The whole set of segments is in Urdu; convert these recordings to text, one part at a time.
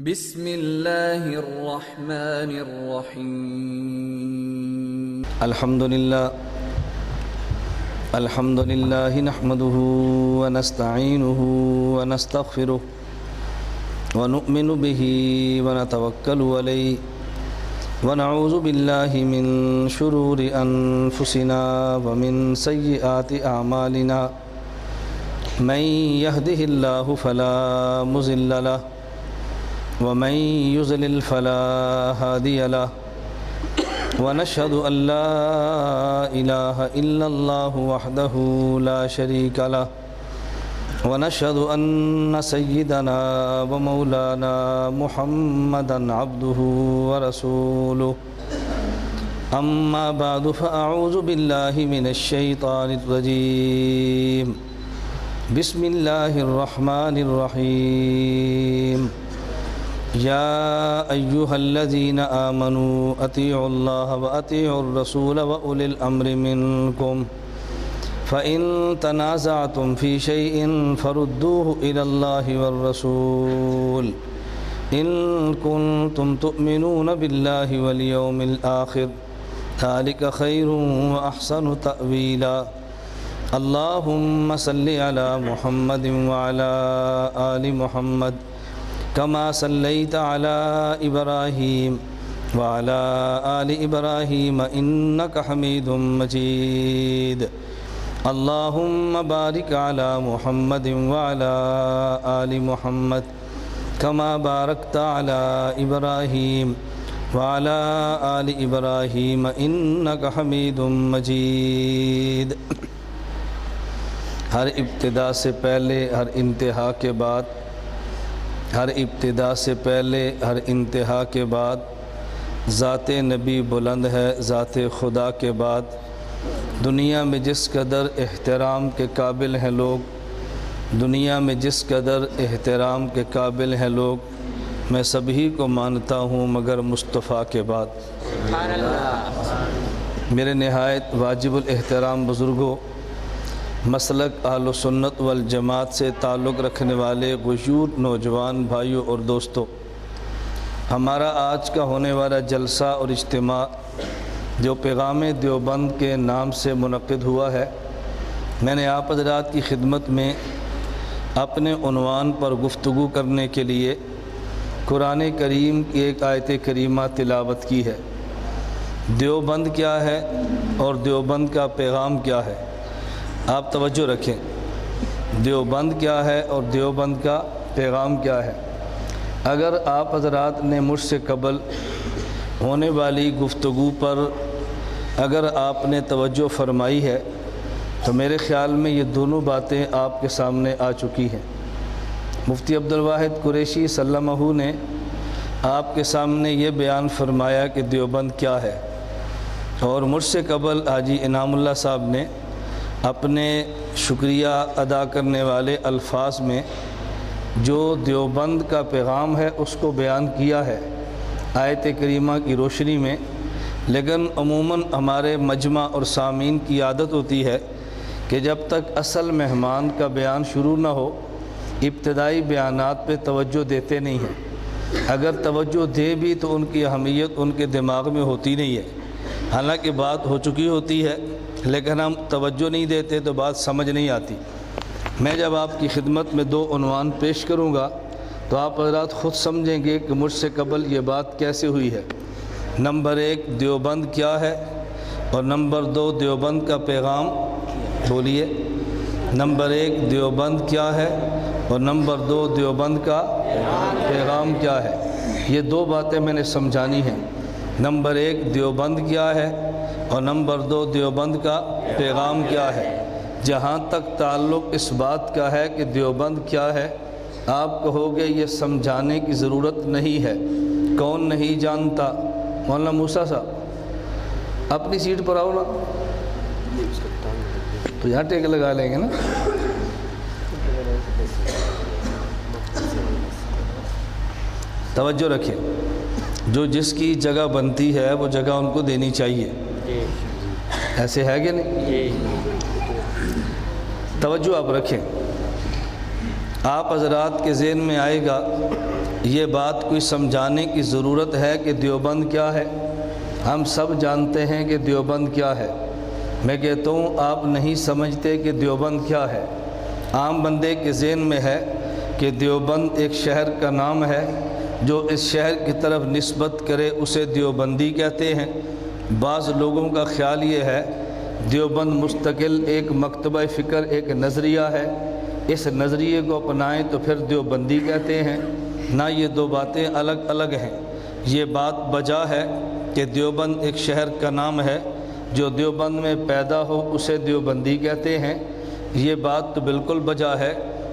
بسم اللہ الرحمن الرحیم الحمد للہ نحمده ونستعینه ونستغفره ونؤمن به ونتوکل علیہ ونعوذ باللہ من شرور انفسنا ومن سیئات اعمالنا من يهده اللہ فلا مضل له ومن يضلل فلا هادي له ونشهد أن لا إله إلا الله وحده لا شريك له ونشهد أن سيدنا ومولانا محمدا عبده ورسوله أما بعد فأعوذ بالله من الشيطان الرجيم بسم الله الرحمن الرحيم يا أيها الذين آمنوا أطيعوا الله وأطيعوا الرسول وأولي الأمر منكم فإن تنازعتم في شيء فردوه إلى الله والرسول إن كنتم تؤمنون بالله واليوم الآخر ذلك خير وأحسن تأويلا اللهم صل على محمد وعلى آل محمد كما صليت على إبراهيم وعلى آل إبراهيم إنك حميد مجيد اللهم بارك على محمد وعلى آل محمد كما باركت على إبراهيم وعلى آل إبراهيم إنك حميد مجيد ہر ابتدا سے پہلے ہر انتہا کے بعد ہر ابتدا سے پہلے ہر انتہا کے بعد ذات نبی بلند ہے، ذات خدا کے بعد دنیا میں جس قدر احترام کے قابل ہیں لوگ، دنیا میں جس قدر احترام کے قابل ہیں لوگ، میں سبھی کو مانتا ہوں مگر مصطفیٰ کے بعد۔ سبحان اللہ۔ میرے نہایت واجب الاحترام بزرگوں، مسلک اہل سنت والجماعت سے تعلق رکھنے والے غیور نوجوان بھائیوں اور دوستوں، ہمارا آج کا ہونے والا جلسہ اور اجتماع جو پیغام دیوبند کے نام سے منعقد ہوا ہے، میں نے آپ حضرات کی خدمت میں اپنے عنوان پر گفتگو کرنے کے لیے قرآن کریم کی ایک آیت کریمہ تلاوت کی ہے۔ دیوبند کیا ہے اور دیوبند کا پیغام کیا ہے؟ آپ توجہ رکھیں، دیوبند کیا ہے اور دیوبند کا پیغام کیا ہے۔ اگر آپ حضرات نے مجھ سے قبل ہونے والی گفتگو پر اگر آپ نے توجہ فرمائی ہے تو میرے خیال میں یہ دونوں باتیں آپ کے سامنے آ چکی ہیں۔ مفتی عبدالواحد قریشی سلمہ نے آپ کے سامنے یہ بیان فرمایا کہ دیوبند کیا ہے، اور مجھ سے قبل حاجی انعام اللہ صاحب نے اپنے شکریہ ادا کرنے والے الفاظ میں جو دیوبند کا پیغام ہے اس کو بیان کیا ہے آیت کریمہ کی روشنی میں، لیکن عموماً ہمارے مجمع اور سامعین کی عادت ہوتی ہے کہ جب تک اصل مہمان کا بیان شروع نہ ہو ابتدائی بیانات پہ توجہ دیتے نہیں ہیں، اگر توجہ دے بھی تو ان کی اہمیت ان کے دماغ میں ہوتی نہیں ہے، حالانکہ بات ہو چکی ہوتی ہے لیکن ہم توجہ نہیں دیتے تو بات سمجھ نہیں آتی۔ میں جب آپ کی خدمت میں دو عنوان پیش کروں گا تو آپ حضرات خود سمجھیں گے کہ مجھ سے قبل یہ بات کیسے ہوئی ہے۔ نمبر 1 دیوبند کیا ہے، اور نمبر 2 دیوبند کا پیغام۔ بولیے، نمبر 1 دیوبند کیا ہے اور نمبر 2 دیوبند کا پیغام کیا ہے۔ یہ دو باتیں میں نے سمجھانی ہیں۔ نمبر 1 دیوبند کیا ہے اور نمبر 2 دیوبند کا پیغام کیا ہے۔ جہاں تک تعلق اس بات کا ہے کہ دیوبند کیا ہے، آپ کہو گے یہ سمجھانے کی ضرورت نہیں ہے، کون نہیں جانتا؟ مولانا موسیٰ صاحب اپنی سیٹ پر آؤ نا، تو یہاں ٹیک لگا لیں گے نا۔ توجہ رکھیں، جو جس کی جگہ بنتی ہے وہ جگہ ان کو دینی چاہیے، ایسے ہے کہ نہیں؟ توجہ آپ رکھیں۔ آپ حضرات کے ذہن میں آئے گا یہ بات کوئی سمجھانے کی ضرورت ہے کہ دیوبند کیا ہے؟ ہم سب جانتے ہیں کہ دیوبند کیا ہے۔ میں کہتا ہوں آپ نہیں سمجھتے کہ دیوبند کیا ہے۔ عام بندے کے ذہن میں ہے کہ دیوبند ایک شہر کا نام ہے، جو اس شہر کی طرف نسبت کرے اسے دیوبندی کہتے ہیں۔ بعض لوگوں کا خیال یہ ہے دیوبند مستقل ایک مکتبہ فکر، ایک نظریہ ہے، اس نظریے کو اپنائیں تو پھر دیوبندی کہتے ہیں۔ نہ، یہ دو باتیں الگ الگ ہیں۔ یہ بات بجا ہے کہ دیوبند ایک شہر کا نام ہے، جو دیوبند میں پیدا ہو اسے دیوبندی کہتے ہیں، یہ بات تو بالکل بجا ہے۔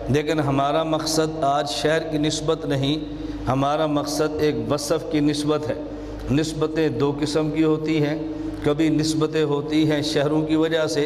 لیکن ہمارا مقصد آج شہر کی نسبت نہیں، ہمارا مقصد ایک وصف کی نسبت ہے۔ نسبتیں دو قسم کی ہوتی ہیں، کبھی نسبتیں ہوتی ہیں شہروں کی وجہ سے،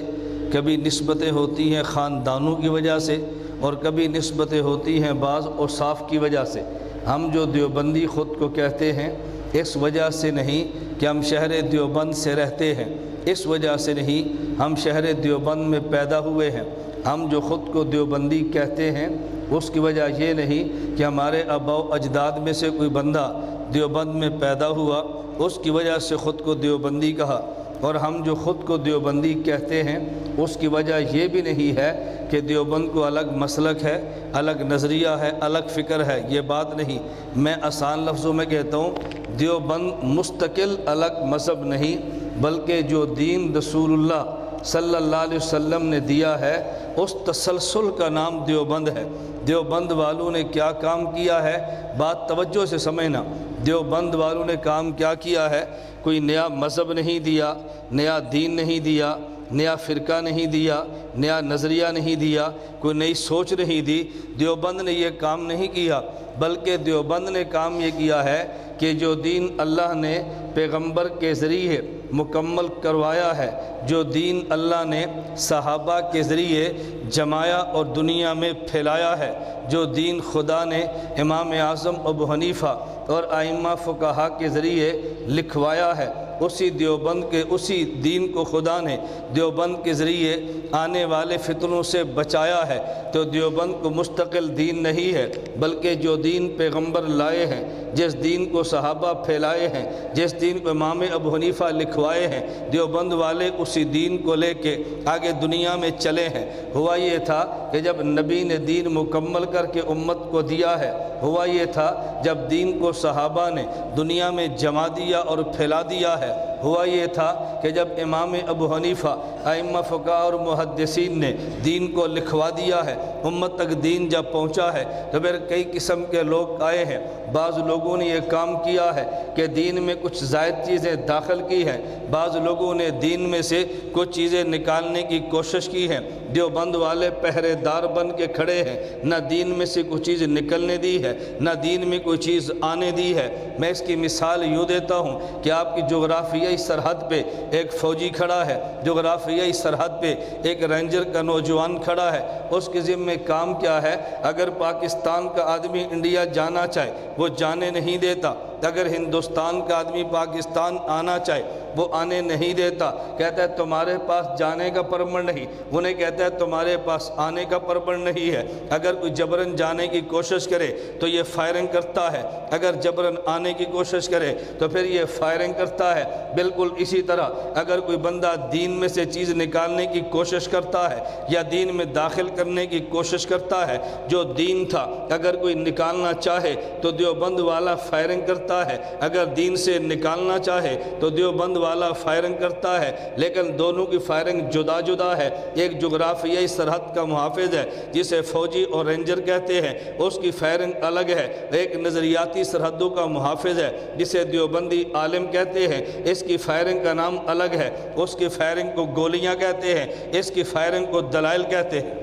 کبھی نسبتیں ہوتی ہیں خاندانوں کی وجہ سے، اور کبھی نسبتیں ہوتی ہیں بعض اوصاف کی وجہ سے۔ ہم جو دیوبندی خود کو کہتے ہیں اس وجہ سے نہیں کہ ہم شہر دیوبند سے رہتے ہیں، اس وجہ سے نہیں ہم شہر دیوبند میں پیدا ہوئے ہیں۔ ہم جو خود کو دیوبندی کہتے ہیں اس کی وجہ یہ نہیں کہ ہمارے آباء و اجداد میں سے کوئی بندہ دیوبند میں پیدا ہوا اس کی وجہ سے خود کو دیوبندی کہا، اور ہم جو خود کو دیوبندی کہتے ہیں اس کی وجہ یہ بھی نہیں ہے کہ دیوبند کو الگ مسلک ہے، الگ نظریہ ہے، الگ فکر ہے، یہ بات نہیں۔ میں آسان لفظوں میں کہتا ہوں دیوبند مستقل الگ مذہب نہیں، بلکہ جو دین رسول اللہ صلی اللہ علیہ وسلم نے دیا ہے اس تسلسل کا نام دیوبند ہے۔ دیوبند والوں نے کیا کام کیا ہے، بات توجہ سے سمجھنا۔ دیوبند والوں نے کام کیا کیا ہے؟ کوئی نیا مذہب نہیں دیا، نیا دین نہیں دیا، نیا فرقہ نہیں دیا، نیا نظریہ نہیں دیا، کوئی نئی سوچ نہیں دی۔ دیوبند نے یہ کام نہیں کیا، بلکہ دیوبند نے کام یہ کیا ہے کہ جو دین اللہ نے پیغمبر کے ذریعے مکمل کروایا ہے، جو دین اللہ نے صحابہ کے ذریعے جمایا اور دنیا میں پھیلایا ہے، جو دین خدا نے امام اعظم ابو حنیفہ اور ائمہ فقہا کے ذریعے لکھوایا ہے، اسی دیوبند کے اسی دین کو خدا نے دیوبند کے ذریعے آنے والے فتنوں سے بچایا ہے۔ تو دیوبند کو مستقل دین نہیں ہے، بلکہ جو دین پیغمبر لائے ہیں، جس دین کو صحابہ پھیلائے ہیں، جس دین کو امام ابو حنیفہ لکھوائے ہیں، دیوبند والے اسی دین کو لے کے آگے دنیا میں چلے ہیں۔ ہوا یہ تھا کہ جب نبی نے دین مکمل کر کے امت کو دیا ہے، ہوا یہ تھا جب دین کو صحابہ نے دنیا میں جما دیا اور پھیلا دیا ہے، ہوا یہ تھا کہ جب امام ابو حنیفہ ائمہ فقہا اور محدثین نے دین کو لکھوا دیا ہے، امت تک دین جب پہنچا ہے تو پھر کئی قسم کے لوگ آئے ہیں۔ بعض لوگوں نے یہ کام کیا ہے کہ دین میں کچھ زائد چیزیں داخل کی ہیں، بعض لوگوں نے دین میں سے کچھ چیزیں نکالنے کی کوشش کی ہیں۔ دیوبند والے پہرے دار بن کے کھڑے ہیں، نہ دین میں سے کوئی چیز نکلنے دی ہے، نہ دین میں کوئی چیز آنے دی ہے۔ میں اس کی مثال یوں دیتا ہوں کہ آپ کی جغرافیائی سرحد پہ ایک فوجی کھڑا ہے، جغرافیائی سرحد پہ ایک رینجر کا نوجوان کھڑا ہے، اس کے ذمہ کام کیا ہے؟ اگر پاکستان کا آدمی انڈیا جانا چاہے وہ جانے نہیں دیتا، اگر ہندوستان کا آدمی پاکستان آنا چاہے وہ آنے نہیں دیتا، کہتا ہے تمہارے پاس جانے کا پرمٹ نہیں، انہیں کہتا ہے تمہارے پاس آنے کا پرمٹ نہیں ہے۔ اگر کوئی جبرن جانے کی کوشش کرے تو یہ فائرنگ کرتا ہے، اگر جبرن آنے کی کوشش کرے تو پھر یہ فائرنگ کرتا ہے۔ بالکل اسی طرح اگر کوئی بندہ دین میں سے چیز نکالنے کی کوشش کرتا ہے یا دین میں داخل کرنے کی کوشش کرتا ہے، جو دین تھا اگر کوئی نکالنا چاہے تو دیوبند والا فائرنگ کرتا ہے، اگر دین سے نکالنا چاہے تو دیوبند والا فائرنگ کرتا ہے، لیکن دونوں کی فائرنگ جدا جدا ہے۔ ایک جغرافیائی سرحد کا محافظ ہے جسے فوجی اور رینجر کہتے ہیں، اس کی فائرنگ الگ ہے۔ ایک نظریاتی سرحدوں کا محافظ ہے جسے دیوبندی عالم کہتے ہیں، اس کی فائرنگ کا نام الگ ہے، اس کی فائرنگ کو گولیاں کہتے ہیں، اس کی فائرنگ کو دلائل کہتے ہیں،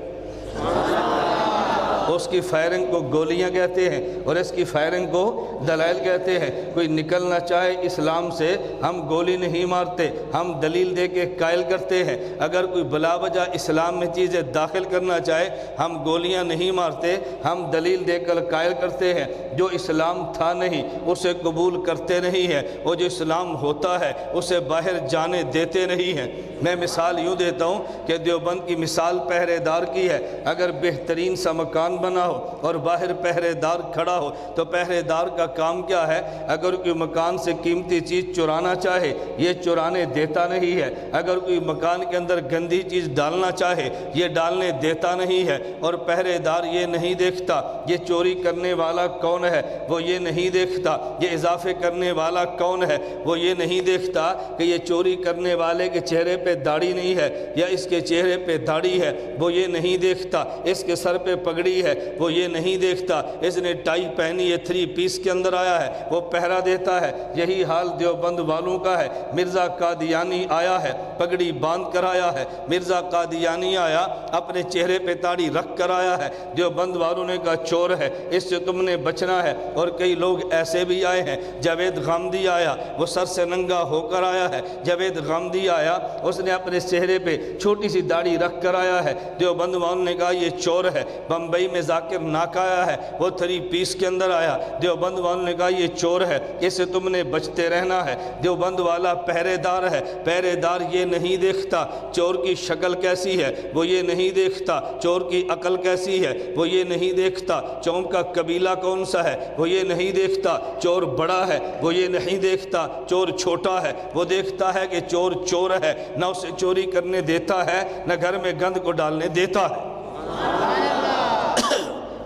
اس کی فائرنگ کو گولیاں کہتے ہیں اور اس کی فائرنگ کو دلائل کہتے ہیں۔ کوئی نکلنا چاہے اسلام سے ہم گولی نہیں مارتے، ہم دلیل دے کے قائل کرتے ہیں۔ اگر کوئی بلا وجہ اسلام میں چیزیں داخل کرنا چاہے ہم گولیاں نہیں مارتے، ہم دلیل دے کر قائل کرتے ہیں۔ جو اسلام تھا نہیں اسے قبول کرتے نہیں ہیں، وہ جو اسلام ہوتا ہے اسے باہر جانے دیتے نہیں ہیں۔ میں مثال یوں دیتا ہوں کہ دیوبند کی مثال پہرے دار کی ہے۔ اگر بہترین سا مکان نگہبان بنا ہو اور باہر پہرے دار کھڑا ہو، تو پہرے دار کا کام کیا ہے؟ اگر کوئی مکان سے قیمتی چیز چرانا چاہے یہ چرانے دیتا نہیں ہے، اگر کوئی مکان کے اندر گندی چیز ڈالنا چاہے یہ ڈالنے دیتا نہیں ہے، اور پہرے دار یہ نہیں دیکھتا یہ چوری کرنے والا کون ہے، وہ یہ نہیں دیکھتا یہ اضافے کرنے والا کون ہے، وہ یہ نہیں دیکھتا کہ یہ چوری کرنے والے کے چہرے پہ داڑھی نہیں ہے یا اس کے چہرے پہ داڑھی ہے، وہ یہ نہیں دیکھتا اس کے سر پہ پگڑی ہے، وہ یہ نہیں دیکھتا اس نے ٹائی پہنی ہے 3 پیس کے اندر آیا ہے، وہ پہرا دیتا ہے۔ یہی حال دیوبند والوں کا ہے۔ مرزا قادیانی آیا ہے، پگڑی باندھ کر آیا ہے، مرزا قادیانی آیا اپنے چہرے پہ داڑھی رکھ کر آیا ہے، دیوبند والوں نے کہا چور ہے، اس سے تم نے بچنا ہے۔ اور کئی لوگ ایسے بھی آئے ہیں، جاوید غامدی آیا وہ سر سے ننگا ہو کر آیا ہے، جاوید غامدی آیا اس نے اپنے چہرے پہ چھوٹی سی داڑھی رکھ کر آیا ہے، دیوبند والوں نے کہا یہ چور ہے۔ بمبئی میں ذاکر ناک آیا ہے، وہ 3 پیس کے اندر آیا، دیوبند والوں نے کہا یہ چور ہے، اس سے تم نے بچتے رہنا ہے۔ دیوبند والا پہرے دار ہے، پہرے دار یہ نہیں دیکھتا چور کی شکل کیسی ہے، وہ یہ نہیں دیکھتا چور کی عقل کیسی ہے، وہ یہ نہیں دیکھتا چور کا قبیلہ کون سا ہے، وہ یہ نہیں دیکھتا چور بڑا ہے، وہ یہ نہیں دیکھتا چور چھوٹا ہے، وہ دیکھتا ہے کہ چور چور ہے، نہ اسے چوری کرنے دیتا ہے نہ گھر میں گند کو ڈالنے دیتا ہے۔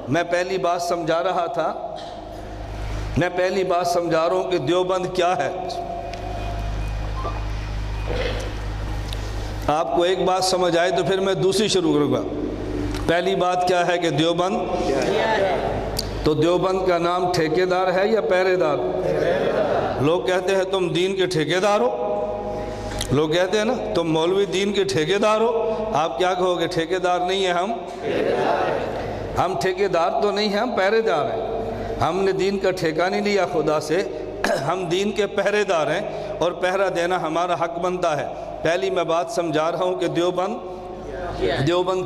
میں پہلی بات سمجھا رہا تھا، میں پہلی بات سمجھا رہا ہوں کہ دیوبند کیا ہے۔ آپ کو ایک بات سمجھ آئے تو پھر میں دوسری شروع کروں گا۔ پہلی بات کیا ہے کہ دیوبند تو دیوبند کا نام ٹھیکیدار ہے یا پہرے دار؟ لوگ کہتے ہیں تم دین کے ٹھیکیدار ہو، لوگ کہتے ہیں نا تم مولوی دین کے ٹھیکیدار ہو، آپ کیا کہو گے؟ ٹھیکیدار نہیں ہے ہم ٹھیکیدار تو نہیں ہیں، ہم پہرے دار ہیں۔ ہم نے دین کا ٹھیکہ نہیں لیا خدا سے، ہم دین کے پہرے دار ہیں اور پہرا دینا ہمارا حق بنتا ہے۔ پہلی میں بات سمجھا رہا ہوں کہ دیوبند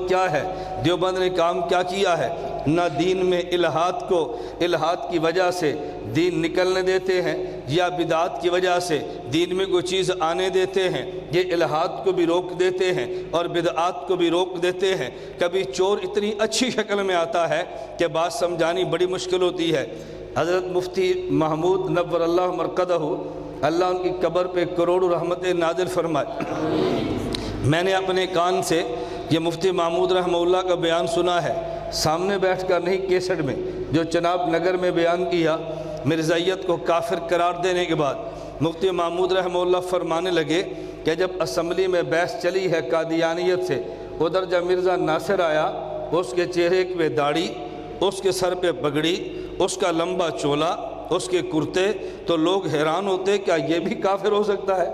کیا ہے، دیوبند نے کام کیا کیا ہے۔ نہ دین میں الہاد کی وجہ سے دین نکلنے دیتے ہیں یا بدعات کی وجہ سے دین میں کوئی چیز آنے دیتے ہیں، یہ الہاد کو بھی روک دیتے ہیں اور بدعات کو بھی روک دیتے ہیں۔ کبھی چور اتنی اچھی شکل میں آتا ہے کہ بات سمجھانی بڑی مشکل ہوتی ہے۔ حضرت مفتی محمود نور اللہ مرقدہ، اللہ ان کی قبر پہ کروڑوں رحمتیں نازل فرمائے۔ میں نے اپنے کان سے یہ مفتی محمود رحمہ اللہ کا بیان سنا ہے، سامنے بیٹھ کر نہیں، کیسٹ میں، جو چناب نگر میں بیان کیا۔ مرزائیت کو کافر قرار دینے کے بعد مفتی محمود رحمہ اللہ فرمانے لگے کہ جب اسمبلی میں بحث چلی ہے قادیانیت سے، ادھر جب مرزا ناصر آیا، اس کے چہرے پہ داڑھی، اس کے سر پہ پگڑی، اس کا لمبا چولا، اس کے کرتے، تو لوگ حیران ہوتے کیا یہ بھی کافر ہو سکتا ہے؟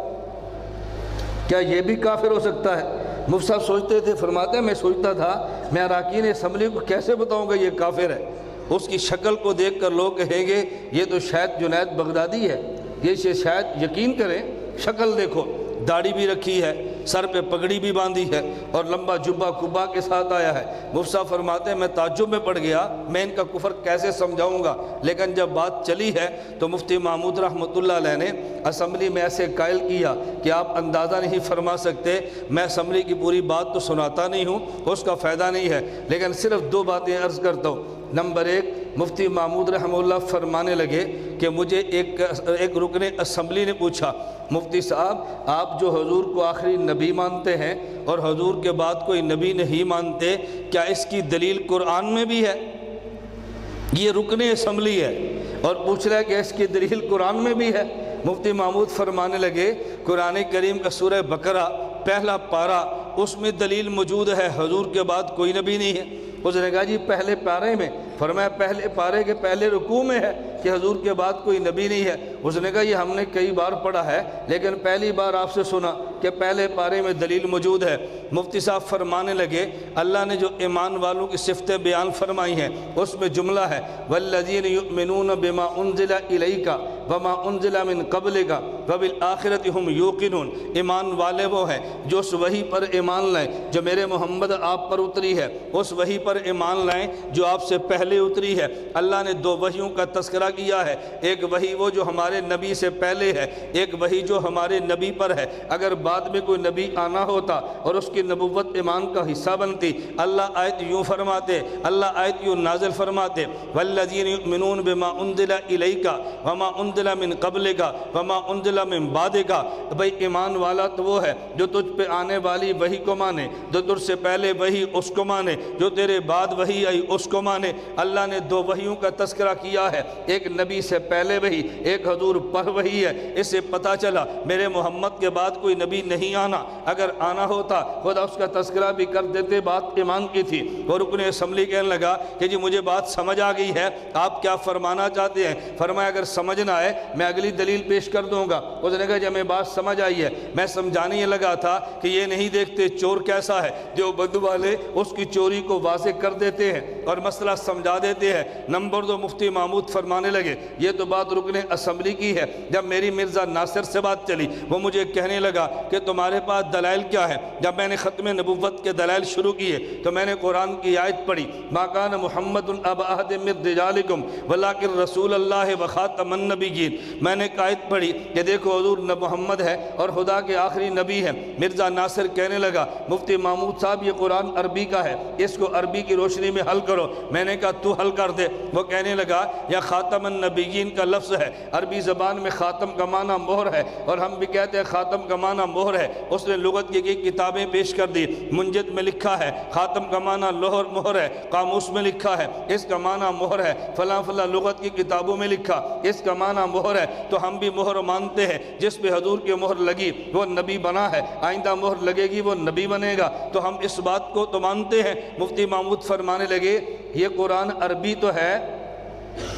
کیا یہ بھی کافر ہو سکتا ہے؟ مفتی صاحب سوچتے تھے، فرماتے ہیں میں سوچتا تھا میں اراکین اسمبلی کو کیسے بتاؤں گا یہ کافر ہے۔ اس کی شکل کو دیکھ کر لوگ کہیں گے یہ تو شاید جنید بغدادی ہے، یہ شاید یقین کریں، شکل دیکھو، داڑھی بھی رکھی ہے، سر پہ پگڑی بھی باندھی ہے اور لمبا جبہ کبا کے ساتھ آیا ہے۔ مفتی صاحب فرماتے ہیں میں تعجب میں پڑ گیا، میں ان کا کفر کیسے سمجھاؤں گا، لیکن جب بات چلی ہے تو مفتی محمود رحمۃ اللہ علیہ نے اسمبلی میں ایسے قائل کیا کہ آپ اندازہ نہیں فرما سکتے۔ میں اسمبلی کی پوری بات تو سناتا نہیں ہوں، اس کا فائدہ نہیں ہے، لیکن صرف 2 باتیں عرض کرتا ہوں۔ نمبر 1، مفتی محمود رحمہ اللہ فرمانے لگے کہ مجھے ایک رکن اسمبلی نے پوچھا، مفتی صاحب آپ جو حضور کو آخری نبی مانتے ہیں اور حضور کے بعد کوئی نبی نہیں مانتے، کیا اس کی دلیل قرآن میں بھی ہے؟ یہ رکن اسمبلی ہے اور پوچھ رہا ہے کہ اس کی دلیل قرآن میں بھی ہے۔ مفتی محمود فرمانے لگے قرآن کریم کا سورہ بقرہ پہلا پارہ، اس میں دلیل موجود ہے حضور کے بعد کوئی نبی نہیں ہے۔ اس نے کہا جی پہلے پارے میں، فرمایا پہلے پارے کے پہلے رکوع میں ہے کہ حضور کے بعد کوئی نبی نہیں ہے۔ اس نے کہا یہ ہم نے کئی بار پڑھا ہے لیکن پہلی بار آپ سے سنا کہ پہلے پارے میں دلیل موجود ہے۔ مفتی صاحب فرمانے لگے اللہ نے جو ایمان والوں کی صفتیں بیان فرمائی ہیں اس میں جملہ ہے وَالَّذِينَ يُؤْمِنُونَ بِمَا أُنزِلَ إِلَيْكَ وَمَا أُنزِلَ مِن قَبْلِكَ وبالآخرۃ ہم یوقنون، ایمان والے وہ ہیں جو اس وحی پر ایمان لائیں جو میرے محمد آپ پر اتری ہے، اس وحی پر ایمان لائیں جو آپ سے پہلے اتری ہے۔ اللہ نے دو وحیوں کا تذکرہ کیا ہے، ایک وحی وہ جو ہمارے نبی سے پہلے ہے، ایک وحی جو ہمارے نبی پر ہے۔ اگر بعد میں کوئی نبی آنا ہوتا اور اس کی نبوت ایمان کا حصہ بنتی، اللہ آیت یوں فرماتے، اللہ آیت یوں نازل فرماتے، والذین یؤمنون بما انزل الیک وما انزل من قبلک وما انزل من بعدک۔ بھئی ایمان والا تو وہ ہے جو تجھ پہ آنے والی وحی کو مانے، جو تجھ سے پہلے وحی اس کو مانے، جو تیرے بعد وحی آئی اس کو مانے۔ اللہ نے دو وحیوں کا تذکرہ کیا ہے، ایک نبی سے پہلے وحی، ایک حضور پر وحی ہے۔ اس سے پتہ چلا میرے محمد کے بعد کوئی نبی نہیں آنا، اگر آنا ہوتا خدا اس کا تذکرہ بھی کر دیتے، بات ایمان کی تھی۔ وہ رکن اسمبلی کہنے لگا کہ جی مجھے بات سمجھ آ گئی ہے، آپ کیا فرمانا چاہتے ہیں؟ فرمایا اگر سمجھ نہ آئے میں اگلی دلیل پیش کر دوں گا۔ اس نے کہا جب ہمیں بات سمجھ آئی ہے، میں سمجھانے یہ لگا تھا کہ یہ نہیں دیکھتے چور کیسا ہے، دیوبند والے اس کی چوری کو واضح کر دیتے ہیں اور مسئلہ سمجھا دیتے ہیں۔ نمبر دو، مفتی محمود فرمانے لگے یہ تو بات رکن اسمبلی کی ہے۔ جب میری مرزا ناصر سے بات چلی وہ مجھے کہنے لگا کہ تمہارے پاس دلائل کیا ہے؟ جب میں نے ختم نبوت کے دلائل شروع کیے تو میں نے قرآن کی آیت پڑھی، ما کان محمد ابا احد من رجالکم ولکن رسول اللہ وخاتم النبیین۔ میں نے آیت پڑھی کہ دیکھو حضور محمد ہے اور خدا کے آخری نبی ہے۔ مرزا ناصر کہنے لگا مفتی محمود صاحب یہ قرآن عربی کا ہے، اس کو عربی کی روشنی میں حل کرو۔ میں نے کہا تو حل کر دے۔ وہ کہنے لگا یا خاتم النبیین کا لفظ ہے، عربی زبان میں خاتم کا معنی مہر ہے اور ہم بھی کہتے ہیں خاتم کا معنی مہر ہے۔ اس نے لغت کی کتابیں پیش کر دی، منجد میں لکھا ہے خاتم کا معنی لوہر مہر ہے، قاموس میں لکھا ہے اس کا معنی مہر ہے، فلاں فلاں لغت کی کتابوں میں لکھا اس کا معنی مہر ہے۔ تو ہم بھی مہر مانتے ہیں، جس پہ حضور کی مہر لگی وہ نبی بنا ہے، آئندہ مہر لگے گی وہ نبی بنے گا، تو ہم اس بات کو تو مانتے ہیں۔ مفتی محمود فرمانے لگے یہ قرآن عربی تو ہے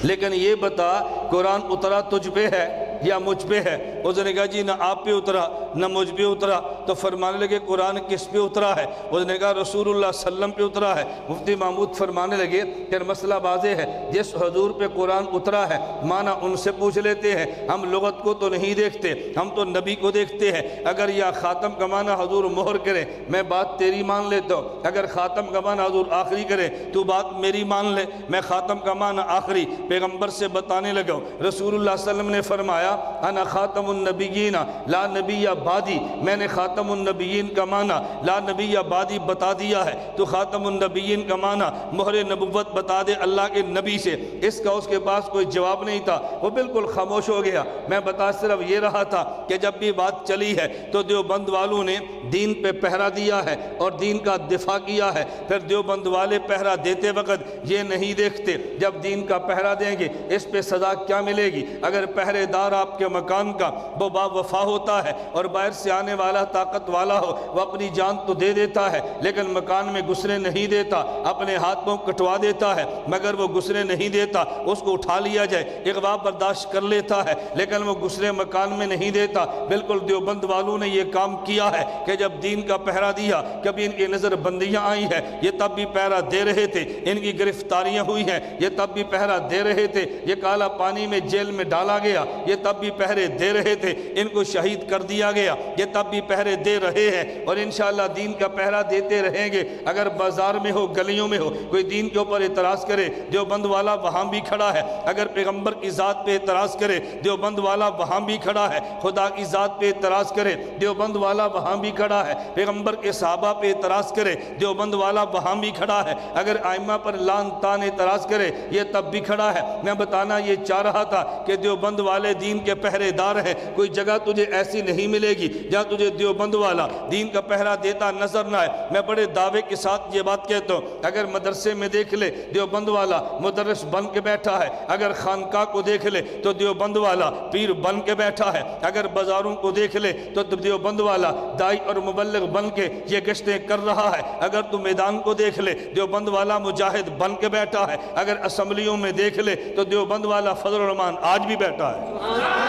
لیکن یہ بتا قرآن اترا تجھ پہ ہے یا مجھ پہ ہے؟ اس نے کہا جی نہ آپ پہ اترا نہ مجھ پہ اترا۔ تو فرمانے لگے قرآن کس پہ اترا ہے؟ اس نے کہا رسول اللہ صلی اللہ علیہ وسلم پہ اترا ہے۔ مفتی محمود فرمانے لگے کہ مسئلہ واضح ہے، جس حضور پہ قرآن اترا ہے معنی ان سے پوچھ لیتے ہیں، ہم لغت کو تو نہیں دیکھتے، ہم تو نبی کو دیکھتے ہیں۔ اگر یا خاتم کا معنی حضور مہر کرے میں بات تیری مان لیتا ہوں، اگر خاتم کا معنی حضور آخری کرے تو بات میری مان لے۔ میں خاتم کا معنی آخری پیغمبر سے بتانے لگا۔ رسول اللہ صلی اللہ علیہ وسلم نے فرمایا انا خاتم النبیین لا نبی بعدی، میں نے خاتم النبیین کا معنی لا نبی بعدی بتا دیا ہے۔ تو خاتم النبیین کا معنی مہر نبوت بتا دے اللہ کے نبی سے۔ اس کا اس کے پاس کوئی جواب نہیں تھا، وہ بالکل خاموش ہو گیا۔ میں بتا صرف یہ رہا تھا کہ جب بھی بات چلی ہے تو دیوبند والوں نے دین پہ پہرا دیا ہے اور دین کا دفاع کیا ہے۔ پھر دیوبند والے پہرا دیتے وقت یہ نہیں دیکھتے جب دین کا پہرا دیں گے اس پہ سزا کیا ملے گی۔ اگر پہرے دار آپ کے مکان کا وہ با وفا ہوتا ہے اور باہر سے آنے والا طاقت والا ہو، وہ اپنی جان تو دے دیتا ہے لیکن مکان میں گھسنے نہیں دیتا، اپنے ہاتھوں کٹوا دیتا ہے مگر وہ گھسنے نہیں دیتا۔ اس کو اٹھا لیا جائے اغوا برداشت کر لیتا ہے لیکن وہ گھسنے مکان میں نہیں دیتا۔ بالکل دیوبند والوں نے یہ کام کیا ہے کہ جب دین کا پہرا دیا، کبھی ان کی نظر بندیاں آئی ہیں یہ تب بھی پہرا دے رہے تھے، ان کی گرفتاریاں ہوئی ہیں یہ تب بھی پہرا دے رہے تھے، یہ کالا پانی میں جیل میں ڈالا گیا یہ تب بھی پہرے دے رہے تھے، ان کو شہید کر دیا گیا یہ تب بھی پہرے دے رہے ہیں اور انشاءاللہ دین کا پہرا دیتے رہیں گے۔ اگر بازار میں ہو گلیوں میں ہو کوئی دین کے اوپر اعتراض کرے دیوبند والا وہاں بھی کھڑا ہے، اگر پیغمبر کی ذات پہ اعتراض کرے دیوبند والا وہاں بھی کھڑا ہے، خدا کی ذات پہ اعتراض کرے دیوبند والا وہاں بھی کھڑا ہے، پیغمبر کے صحابہ پہ اعتراض کرے دیوبند والا وہاں بھی کھڑا ہے، اگر ائمہ پر لعن طعن اعتراض کرے یہ تب بھی کھڑا ہے۔ میں بتانا یہ چاہ رہا تھا کہ دیوبند والے دین کے پہرے دار ہیں، کوئی جگہ تجھے ایسی نہیں ملے گی جہاں تجھے دیوبند والا دین کا پہرا دیتا نظر نہ آئے۔ میں بڑے دعوے کے ساتھ یہ بات کہتا ہوں، اگر مدرسے میں دیکھ لے دیوبند والا مدرس بن کے بیٹھا ہے، اگر خانقاہ کو دیکھ لے تو دیوبند والا پیر بن کے بیٹھا ہے، اگر بازاروں کو دیکھ لے تو دیوبند والا دائی اور مبلغ بن کے یہ گشتیں کر رہا ہے، اگر تو میدان کو دیکھ لے دیوبند والا مجاہد بن کے بیٹھا ہے، اگر اسمبلیوں میں دیکھ لے تو دیوبند والا فضل الرحمان آج بھی بیٹھا ہے۔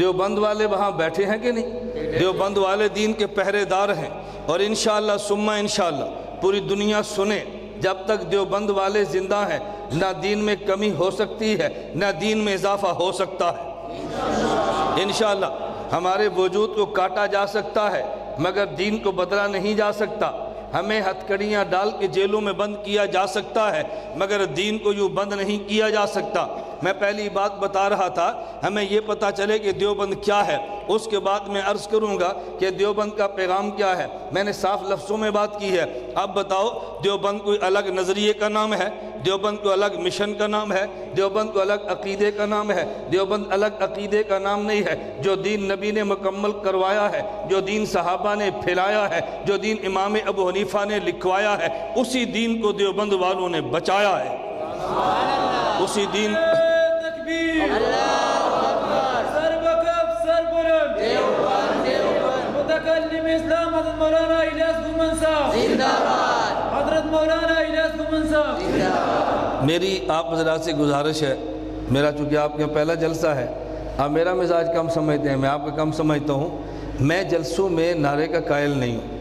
دیوبند والے وہاں بیٹھے ہیں کہ نہیں؟ دیوبند والے دین کے پہرے دار ہیں، اور انشاءاللہ ثم انشاءاللہ پوری دنیا سنے، جب تک دیوبند والے زندہ ہیں نہ دین میں کمی ہو سکتی ہے نہ دین میں اضافہ ہو سکتا ہے۔ انشاءاللہ ہمارے وجود کو کاٹا جا سکتا ہے مگر دین کو بدلا نہیں جا سکتا، ہمیں ہتھکڑیاں ڈال کے جیلوں میں بند کیا جا سکتا ہے مگر دین کو یوں بند نہیں کیا جا سکتا۔ میں پہلی بات بتا رہا تھا، ہمیں یہ پتہ چلے کہ دیوبند کیا ہے، اس کے بعد میں عرض کروں گا کہ دیوبند کا پیغام کیا ہے۔ میں نے صاف لفظوں میں بات کی ہے، اب بتاؤ دیوبند کوئی الگ نظریے کا نام ہے؟ دیوبند کو الگ مشن کا نام ہے؟ دیوبند کو الگ عقیدے کا نام ہے؟ دیوبند الگ عقیدے کا نام نہیں ہے۔ جو دین نبی نے مکمل کروایا ہے، جو دین صحابہ نے پھیلایا ہے، جو دین امام ابو حنیفہ نے لکھوایا ہے، اسی دین کو دیوبند والوں نے بچایا ہے۔ اسی دین متکلم اسلام حضرت مولانا الیاس گومن صاحب زندہ باد، حضرت مولانا الیاس گومن صاحب زندہ باد۔ میری آپ حضرات سے گزارش ہے، میرا چونکہ آپ کا پہلا جلسہ ہے، آپ میرا مزاج کم سمجھتے ہیں، میں آپ کا کم سمجھتا ہوں، میں جلسوں میں نعرے کا قائل نہیں ہوں۔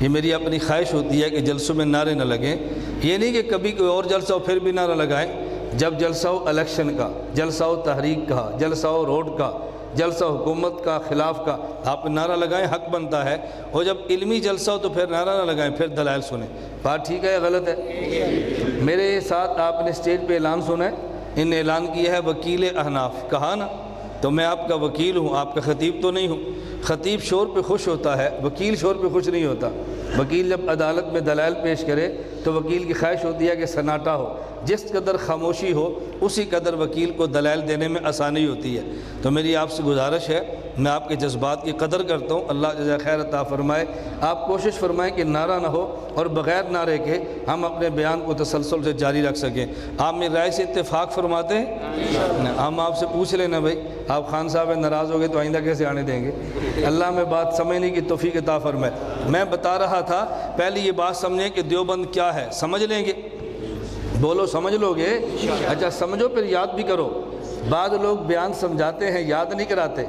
یہ میری اپنی خواہش ہوتی ہے کہ جلسوں میں نعرے نہ لگیں، یہ نہیں کہ کبھی کوئی اور جلسہ ہو پھر بھی نعرہ لگائیں۔ جب جلسہ ہو الیکشن کا، جلسہ ہو تحریک کا، جلسہ ہو روڈ کا، جلسہ حکومت کا خلاف کا، آپ نعرہ لگائیں، حق بنتا ہے، اور جب علمی جلسہ ہو تو پھر نعرہ نہ لگائیں، پھر دلائل سنیں۔ بات ٹھیک ہے یا غلط ہے؟ میرے ساتھ آپ نے اسٹیج پہ اعلان سنا ہے، ان نے اعلان کیا ہے وکیل احناف، کہا نا، تو میں آپ کا وکیل ہوں، آپ کا خطیب تو نہیں ہوں۔ خطیب شور پہ خوش ہوتا ہے، وکیل شور پہ خوش نہیں ہوتا۔ وکیل جب عدالت میں دلائل پیش کرے تو وکیل کی خواہش ہوتی ہے کہ سناٹا ہو، جس قدر خاموشی ہو اسی قدر وکیل کو دلائل دینے میں آسانی ہوتی ہے۔ تو میری آپ سے گزارش ہے، میں آپ کے جذبات کی قدر کرتا ہوں، اللہ جزا خیر عطا فرمائے۔ آپ کوشش فرمائیں کہ نعرہ نہ ہو اور بغیر نعرے کے ہم اپنے بیان کو تسلسل سے جاری رکھ سکیں۔ آپ میری رائے سے اتفاق فرماتے ہیں؟ ہم آپ سے پوچھ لینا بھائی، آپ خان صاحب ناراض ہو گئے تو آئندہ کیسے آنے دیں گے؟ اللہ میں بات سمجھنے کی توفیق عطا فرمائے۔ میں بتا رہا تھا، پہلے یہ بات سمجھیں کہ دیوبند کیا ہے، سمجھ لیں گے؟ بولو سمجھ لو گے؟ اچھا سمجھو پھر یاد بھی کرو۔ بعض لوگ بیان سمجھاتے ہیں، یاد نہیں کراتے،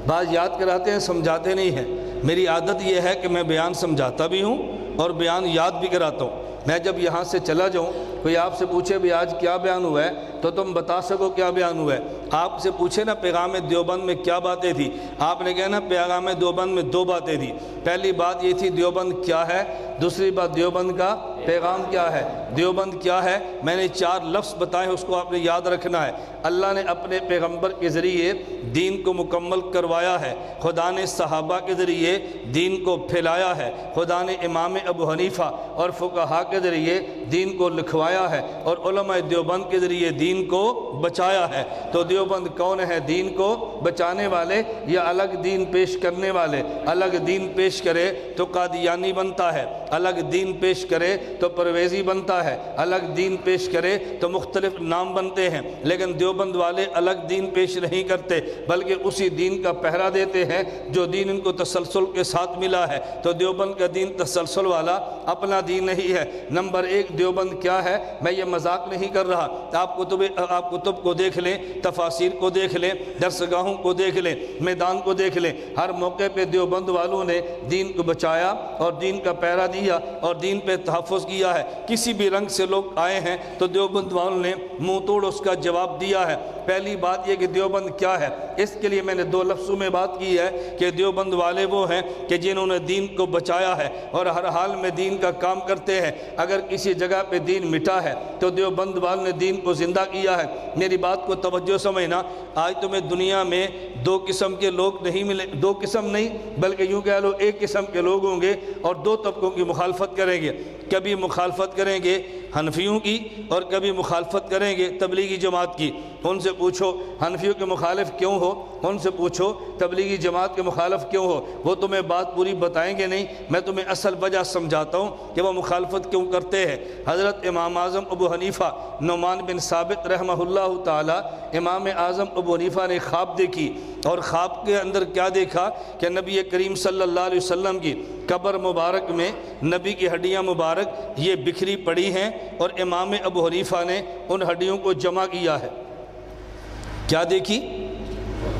بعض یاد کراتے ہیں، سمجھاتے نہیں ہیں۔ میری عادت یہ ہے کہ میں بیان سمجھاتا بھی ہوں اور بیان یاد بھی کراتا ہوں۔ میں جب یہاں سے چلا جاؤں، کوئی آپ سے پوچھے بھی آج کیا بیان ہوا ہے تو تم بتا سکو کیا بیان ہوا ہے۔ آپ سے پوچھے نا پیغام دیوبند میں کیا باتیں تھی، آپ نے کہنا پیغام دیوبند میں 2 باتیں تھی۔ پہلی بات یہ تھی دیوبند کیا ہے، دوسری بات دیوبند کا پیغام کیا ہے۔ دیوبند کیا ہے، میں نے 4 لفظ بتائے، اس کو آپ نے یاد رکھنا ہے۔ اللہ نے اپنے پیغمبر کے ذریعے دین کو مکمل کروایا ہے، خدا نے صحابہ کے ذریعے دین کو پھیلایا ہے، خدا نے امام ابو حنیفہ اور فقہا کے ذریعے دین کو لکھوایا ہے، اور علماء دیوبند کے ذریعے دین کو بچایا ہے۔ تو دیوبند کون ہے؟ دین کو بچانے والے یا الگ دین پیش کرنے والے؟ الگ دین پیش کرے تو قادیانی بنتا ہے، الگ دین پیش کرے تو پرویزی بنتا ہے، الگ دین پیش کرے تو مختلف نام بنتے ہیں۔ لیکن دیوبند والے الگ دین پیش نہیں کرتے بلکہ اسی دین کا پہرا دیتے ہیں جو دین ان کو تسلسل کے ساتھ ملا ہے۔ تو دیوبند کا دین تسلسل والا اپنا دین نہیں ہے۔ نمبر 1 دیوبند کیا ہے، میں یہ مذاق نہیں کر رہا، آپ کتب کو دیکھ لیں، تفاسیر کو دیکھ لیں، درسگاہوں کو دیکھ لیں، میدان کو دیکھ لیں، ہر موقع پہ دیوبند والوں نے دین کو بچایا اور دین کا پہرا دیا اور دین پہ تحفظ کیا ہے۔ کسی بھی رنگ سے لوگ آئے ہیں تو دیوبند والوں نے منہ توڑ اس کا جواب دیا ہے۔ پہلی بات یہ کہ دیوبند کیا ہے، اس کے لیے میں نے 2 لفظوں میں بات کی ہے کہ دیوبند والے وہ ہیں کہ جنہوں نے دین کو بچایا ہے اور ہر حال میں دین کا کام کرتے ہیں۔ اگر کسی جگہ پہ دین مٹا ہے تو دیوبند والوں نے دین کو زندہ کیا ہے۔ میری بات کو توجہ سمجھنا، آج تمہیں دنیا میں 2 قسم کے لوگ نہیں ملے، 2 قسم نہیں بلکہ یوں کہہ لو 1 قسم کے لوگ ہوں گے اور 2 طبقوں کی مخالفت کریں گے۔ کبھی مخالفت کریں گے حنفیوں کی اور کبھی مخالفت کریں گے تبلیغی جماعت کی۔ ان سے پوچھو حنفیوں کے مخالف کیوں ہو، ان سے پوچھو تبلیغی جماعت کے مخالف کیوں ہو، وہ تمہیں بات پوری بتائیں گے نہیں۔ میں تمہیں اصل وجہ سمجھاتا ہوں کہ وہ مخالفت کیوں کرتے ہیں۔ حضرت امام اعظم ابو حنیفہ نعمان بن ثابت رحمہ اللہ تعالی، امام اعظم ابو حنیفہ نے خواب دیکھی، اور خواب کے اندر کیا دیکھا کہ نبی کریم صلی اللہ علیہ وسلم کی قبر مبارک میں نبی کی ہڈیاں مبارک یہ بکھری پڑی ہیں اور امام ابو حنیفہ نے ان ہڈیوں کو جمع کیا ہے۔ کیا دیکھی؟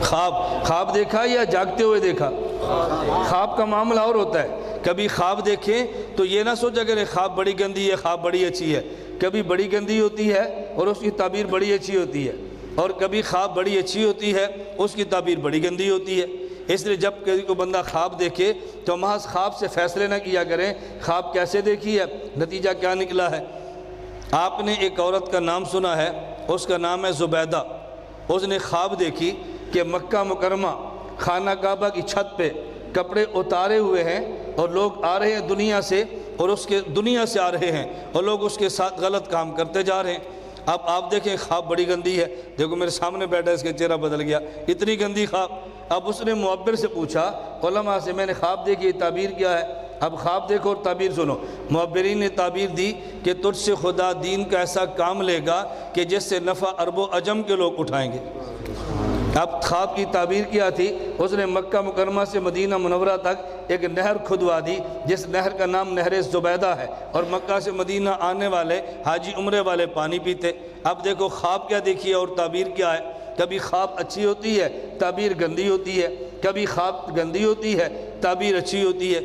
خواب دیکھا یا جاگتے ہوئے دیکھا؟ خواب کا معاملہ اور ہوتا ہے. کبھی خواب دیکھیں تو یہ نہ سوچا کہ خواب بڑی گندی ہے خواب بڑی اچھی ہے. کبھی بڑی گندی ہوتی ہے اور اس کی تعبیر بڑی اچھی ہوتی ہے، اور کبھی خواب بڑی اچھی ہوتی ہے اس کی تعبیر بڑی گندی ہوتی ہے. اس لیے جب کسی کو بندہ خواب دیکھے تو محض خواب سے فیصلے نہ کیا کریں خواب کیسے دیکھی ہے، نتیجہ کیا نکلا ہے. آپ نے ایک عورت کا نام سنا ہے، اس کا نام ہے زبیدہ. اس نے خواب دیکھی کہ مکہ مکرمہ خانہ کعبہ کی چھت پہ کپڑے اتارے ہوئے ہیں اور لوگ آ رہے ہیں دنیا سے، اور دنیا سے آ رہے ہیں اور لوگ اس کے ساتھ غلط کام کرتے جا رہے ہیں. اب آپ دیکھیں خواب بڑی گندی ہے. دیکھو میرے سامنے بیٹھا ہے، اس کا چہرہ بدل گیا، اتنی گندی خواب. اب اس نے معبر سے پوچھا، علماء سے، میں نے خواب دیکھی، تعبیر کیا ہے؟ اب خواب دیکھو اور تعبیر سنو. معبرین نے تعبیر دی کہ تجھ سے خدا دین کا ایسا کام لے گا کہ جس سے نفع عرب و عجم کے لوگ اٹھائیں گے. اب خواب کی تعبیر کیا تھی؟ اس نے مکہ مکرمہ سے مدینہ منورہ تک ایک نہر کھدوا دی جس نہر کا نام نہر زبیدہ ہے، اور مکہ سے مدینہ آنے والے حاجی عمرے والے پانی پیتے. اب دیکھو خواب کیا دیکھی ہے اور تعبیر کیا ہے. کبھی خواب اچھی ہوتی ہے تعبیر گندی ہوتی ہے، کبھی خواب گندی ہوتی ہے تعبیر اچھی ہوتی ہے.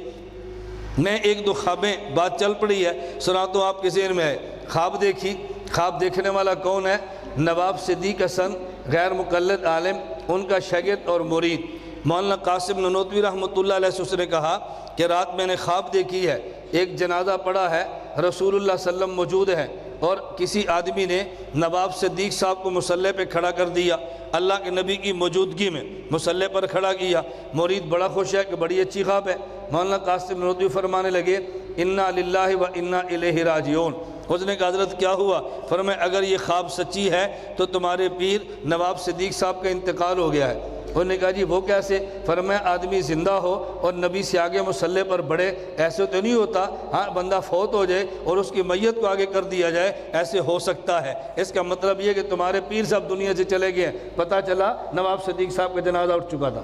میں ایک دو خوابیں بات چل پڑی ہے سناتا ہوں، آپ کے ذہن میں ہے. خواب دیکھی. خواب دیکھنے والا کون ہے؟ نواب صدیق حسن، غیر مقلد عالم، ان کا شاگرد اور مرید مولانا قاسم نانوتوی رحمۃ اللہ علیہ سے. اس نے کہا کہ رات میں نے خواب دیکھی ہے، ایک جنازہ پڑا ہے، رسول اللہ صلی اللہ علیہ وسلم موجود ہیں، اور کسی آدمی نے نواب صدیق صاحب کو مصلی پہ کھڑا کر دیا، اللہ کے نبی کی موجودگی میں مصلی پر کھڑا کیا. مرید بڑا خوش ہے کہ بڑی اچھی خواب ہے. مولانا قاسم نانوتوی فرمانے لگے انا للہ و انا الیہ راجعون. اس نے کہا حضرت کیا ہوا؟ فرمایا اگر یہ خواب سچی ہے تو تمہارے پیر نواب صدیق صاحب کا انتقال ہو گیا ہے. انہوں نے کہا جی وہ کیسے؟ فرمایا آدمی زندہ ہو اور نبی سے آگے مصلی پر بڑھے، ایسے تو نہیں ہوتا. ہاں بندہ فوت ہو جائے اور اس کی میت کو آگے کر دیا جائے، ایسے ہو سکتا ہے. اس کا مطلب یہ کہ تمہارے پیر صاحب دنیا سے چلے گئے. پتہ چلا نواب صدیق صاحب کا جنازہ اٹھ چکا تھا.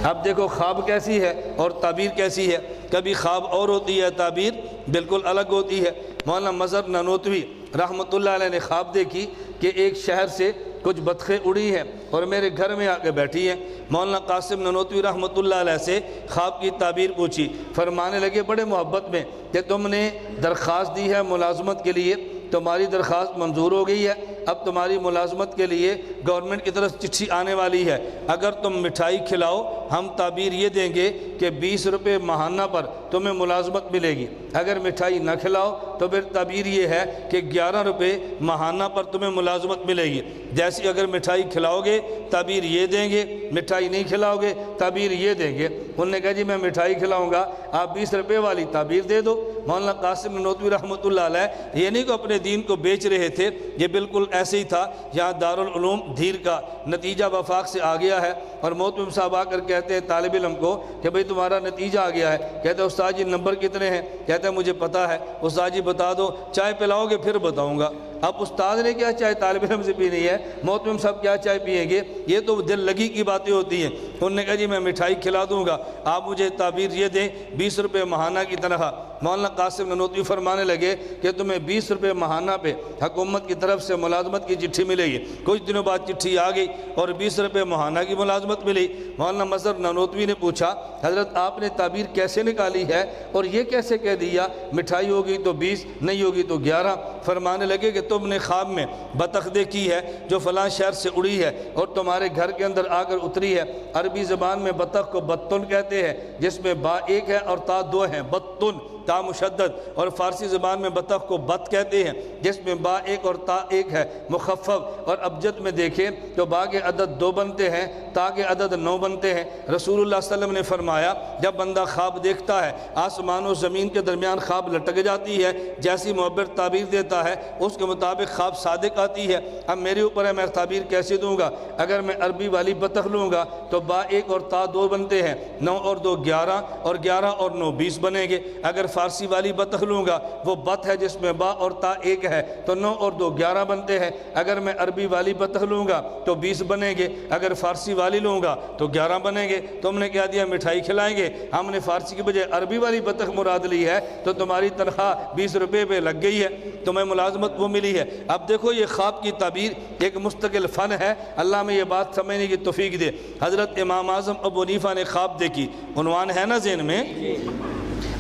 اب دیکھو خواب کیسی ہے اور تعبیر کیسی ہے. کبھی خواب اور ہوتی ہے تعبیر بالکل الگ ہوتی ہے. مولانا مظہر نانوتوی رحمۃ اللہ علیہ نے خواب دیکھی کہ ایک شہر سے کچھ بطخیں اڑی ہیں اور میرے گھر میں آ کے بیٹھی ہیں. مولانا قاسم نانوتوی رحمۃ اللہ علیہ سے خواب کی تعبیر پوچھی. فرمانے لگے بڑے محبت میں کہ تم نے درخواست دی ہے ملازمت کے لیے، تمہاری درخواست منظور ہو گئی ہے، اب تمہاری ملازمت کے لیے گورنمنٹ کی طرف چٹھی آنے والی ہے. اگر تم مٹھائی کھلاؤ ہم تعبیر یہ دیں گے کہ 20 روپے ماہانہ پر تمہیں ملازمت ملے گی. اگر مٹھائی نہ کھلاؤ تو پھر تعبیر یہ ہے کہ 11 روپے ماہانہ پر تمہیں ملازمت ملے گی. جیسی اگر مٹھائی کھلاؤ گے تعبیر یہ دیں گے، مٹھائی نہیں کھلاؤ گے تعبیر یہ دیں گے. انہوں نے کہا جی میں مٹھائی کھلاؤں گا، آپ 20 روپے والی تعبیر دے دو. مولانا قاسم نانوتوی رحمۃ اللہ علیہ یہ نہیں کہ اپنے دین کو بیچ رہے تھے، یہ بالکل ایسے ہی تھا. یہاں دارالعلوم دھیر کا نتیجہ وفاق سے آ گیا ہے، اور محترم صاحب آ کر کہتے ہیں طالب علم کو کہ بھئی تمہارا نتیجہ آ گیا ہے. کہتے ہیں استاد جی نمبر کتنے ہیں؟ کہتے ہیں مجھے پتہ ہے. استاد جی بتا دو. چائے پلاؤ گے پھر بتاؤں گا. اب استاد نے کیا چائے طالب علم سے پینی ہے، محترم صاحب کیا چائے پئیں گے؟ یہ تو دل لگی کی باتیں ہوتی ہیں. انہوں نے کہا جی میں مٹھائی کھلا دوں گا، آپ مجھے تعبیر یہ دیں 20 روپے ماہانہ کی تنخواہ. مولانا قاسم نانوتوی فرمانے لگے کہ تمہیں 20 روپے ماہانہ پہ حکومت کی طرف سے ملازمت کی چٹھی ملے گی. کچھ دنوں بعد چٹھی آ گئی اور 20 روپے ماہانہ کی ملازمت ملی. مولانا مظہر نانوتوی نے پوچھا حضرت آپ نے تعبیر کیسے نکالی ہے اور یہ کیسے کہہ دیا مٹھائی ہوگی تو 20 نہیں ہوگی تو 11؟ فرمانے لگے کہ تم نے خواب میں بطخ دیکھی ہے جو فلاں شہر سے اڑی ہے اور تمہارے گھر کے اندر آ کر اتری ہے. عربی زبان میں بطخ کو بطن کہتے ہیں جس میں با ایک ہے اور تا دو ہیں، بطن تا مشدد. اور فارسی زبان میں بطخ کو بط کہتے ہیں جس میں با ایک اور تا ایک ہے مخفف. اور ابجد میں دیکھیں تو با کے عدد 2 بنتے ہیں، تا کے عدد 9 بنتے ہیں. رسول اللہ صلی اللہ علیہ وسلم نے فرمایا جب بندہ خواب دیکھتا ہے آسمان و زمین کے درمیان خواب لٹک جاتی ہے، جیسی معبر تعبیر دیتا ہے اس کے مطابق خواب صادق آتی ہے. اب میرے اوپر ہے میں تعبیر کیسے دوں گا؟ اگر میں عربی والی بطخ لوں گا تو با ایک اور تا 2 بنتے ہیں، 9 اور 2 11 اور 11 اور 9 20 بنیں گے. اگر فارسی والی بطخ لوں گا وہ بط ہے جس میں با اور تا ایک ہے تو 9 اور 2 11 بنتے ہیں، اگر میں عربی والی بطخ لوں گا تو 20 بنیں گے، اگر فارسی والی لوں گا تو 11 بنیں گے۔ تم نے کیا دیا؟ مٹھائی کھلائیں گے، ہم نے فارسی کی بجائے عربی والی بطخ مراد لی ہے تو تمہاری تنخواہ 20 روپے پہ لگ گئی ہے، تمہیں ملازمت وہ ملی ہے۔ اب دیکھو یہ خواب کی تعبیر ایک مستقل فن ہے، اللہ میں یہ بات سمجھنے کی توفیق دے۔ حضرت امام اعظم ابو حنیفہ نے خواب دیکھی، عنوان ہے نا ذہن میں،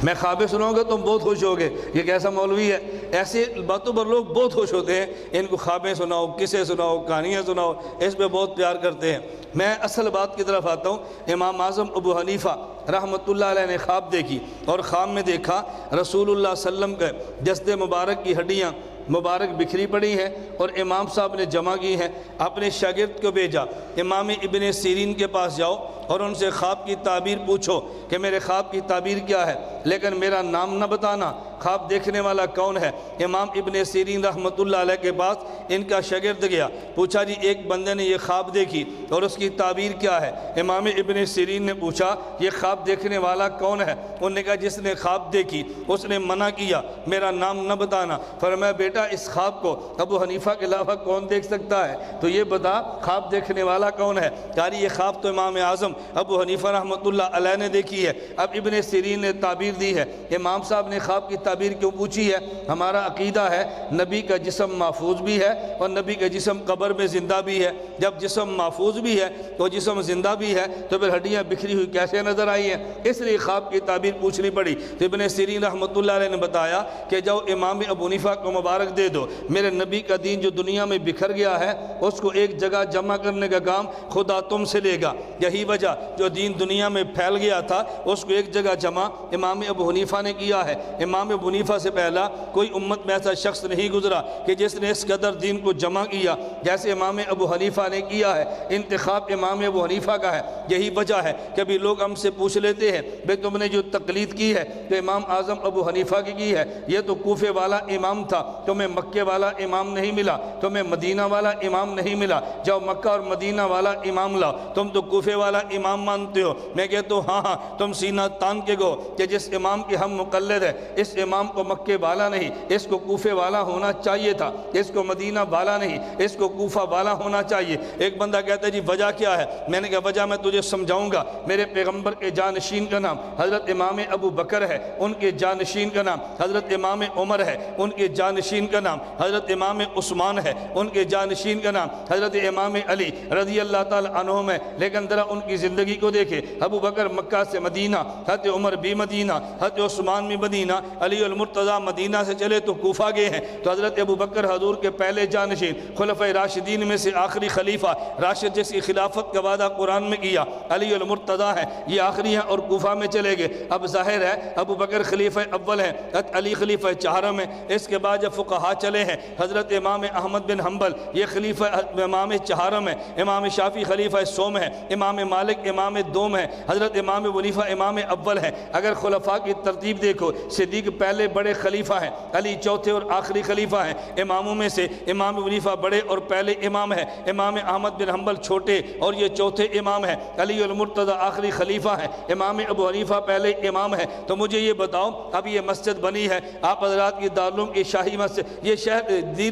میں خوابیں سناؤں گا تم بہت خوش ہوگے، یہ کیسا مولوی ہے، ایسے باتوں پر لوگ بہت خوش ہوتے ہیں، ان کو خوابیں سناؤ، قصے سناؤ، کہانیاں سناؤ، اس پہ بہت پیار کرتے ہیں۔ میں اصل بات کی طرف آتا ہوں۔ امام اعظم ابو حنیفہ رحمۃ اللہ علیہ نے خواب دیکھی اور خواب میں دیکھا رسول اللہ صلی اللہ علیہ وسلم کے جسد مبارک کی ہڈیاں مبارک بکھری پڑی ہیں اور امام صاحب نے جمع کی ہیں۔ اپنے شاگرد کو بھیجا، امام ابن سیرین کے پاس جاؤ اور ان سے خواب کی تعبیر پوچھو کہ میرے خواب کی تعبیر کیا ہے، لیکن میرا نام نہ بتانا، خواب دیکھنے والا کون ہے۔ امام ابن سیرین رحمۃ اللہ علیہ کے پاس ان کا شاگرد گیا، پوچھا جی ایک بندے نے یہ خواب دیکھی اور اس کی تعبیر کیا ہے۔ امام ابن سیرین نے پوچھا یہ خواب دیکھنے والا کون ہے؟ انہوں نے کہا جس نے خواب دیکھی اس نے منع کیا میرا نام نہ بتانا۔ فرمایا بیٹا اس خواب کو ابو حنیفہ کے علاوہ کون دیکھ سکتا ہے؟ تو یہ بتا خواب دیکھنے والا کون ہے؟ کہا یہ خواب تو امام اعظم ابو حنیفہ رحمۃ اللہ علیہ نے دیکھی ہے۔ اب ابن سیرین نے تعبیر دی ہے۔ امام صاحب نے خواب کی تعبیر کیوں پوچھی ہے؟ ہمارا عقیدہ ہے نبی کا جسم محفوظ بھی ہے اور نبی کا جسم قبر میں زندہ بھی ہے۔ جب جسم محفوظ بھی ہے تو جسم زندہ بھی ہے تو پھر ہڈیاں بکھری ہوئی کیسے نظر آئی ہیں؟ اس لیے خواب کی تعبیر پوچھنی پڑی۔ تو ابن سیرین رحمۃ اللہ علیہ نے بتایا کہ جاؤ امام ابو حنیفہ کو مبارک دے دو، میرے نبی کا دین جو دنیا میں بکھر گیا ہے اس کو ایک جگہ جمع کرنے کا کام خدا تم سے لے گا۔ یہی وجہ جو دین دنیا میں پھیل گیا تھا اس کو ایک جگہ جمع امام ابو حنیفہ نے کیا ہے۔ امام ابو حنیفہ سے پہلا کوئی امت میں ایسا شخص نہیں گزرا کہ جس نے اس قدر دین کو جمع کیا جیسے امام ابو حنیفہ نے کیا ہے۔ انتخاب امام ابو حنیفہ کا ہے، یہی وجہ ہے کہ ابھی لوگ ہم سے پوچھ لیتے ہیں بھئی تم نے جو تقلید کی ہے تو امام اعظم ابو حنیفہ کی ہے، یہ تو کوفے والا امام تھا، تمہیں مکے والا امام نہیں ملا، تمہیں مدینہ والا امام نہیں ملا، جاؤ مکہ اور مدینہ والا امام لاؤ، تم تو کوفے والا امام مانتے ہو۔ میں کہتا ہوں ہاں تم سینہ تان کے گو کہ جس امام کے ہم مقلد ہیں اس امام کو مکے والا نہیں، اس کو کوفے والا ہونا چاہیے تھا، اس کو مدینہ والا نہیں، اس کو کوفہ والا ہونا چاہیے۔ ایک بندہ کہتا ہے جی وجہ کیا ہے؟ میں نے کہا وجہ میں تجھے سمجھاؤں گا۔ میرے پیغمبر کے جانشین کا نام حضرت امام ابو بکر ہے، ان کے جانشین کا نام حضرت امام عمر ہے، ان کے جانشین کا نام حضرت امام عثمان ہے، ان کے جانشین کا نام حضرت امام علی رضی اللہ تعالی عنہم ہے۔ لیکن ذرا ان کی زندگی کو دیکھے، ابو بکر مکہ سے مدینہ، حضرت عمر بھی مدینہ، حضرت عثمان بھی مدینہ، علی المرتضیٰ مدینہ سے چلے تو کوفہ گئے ہیں۔ تو حضرت ابو بکر حضور کے پہلے جانشین، خلفۂ راشدین میں سے آخری خلیفہ، راشد جس کی خلافت کا وعدہ قرآن میں کیا علی المرتضیٰ ہے، یہ آخری ہیں اور کوفہ میں چلے گئے۔ اب ظاہر ہے ابو بکر خلیفہ اول ہیں، حضرت علی خلیفہ چہارم ہے۔ اس کے بعد جب فقہا چلے ہیں حضرت امام احمد بن حنبل یہ خلیفہ امام چہارم ہے، امام شافعی خلیفہ سوم ہے، امام مالک امام دوم ہے، حضرت امام ابو حنیفہ امام اول ہے۔ اگر خلفاء کی ترتیب دیکھو، صدیق پہلے بڑے خلیفہ ہیں، علی چوتھے اور آخری خلیفہ ہیں۔ اماموں میں سے امام ابو حنیفہ بڑے اور پہلے امام ہیں، امام احمد بن حنبل چھوٹے اور یہ چوتھے امام ہیں، علی المرتضیٰ آخری خلیفہ ہیں، امام ابو حنیفہ پہلے امام ہے۔ تو مجھے یہ بتاؤ اب یہ مسجد بنی ہے آپ حضرات کی دارالعلوم کی شاہی مسجد، یہ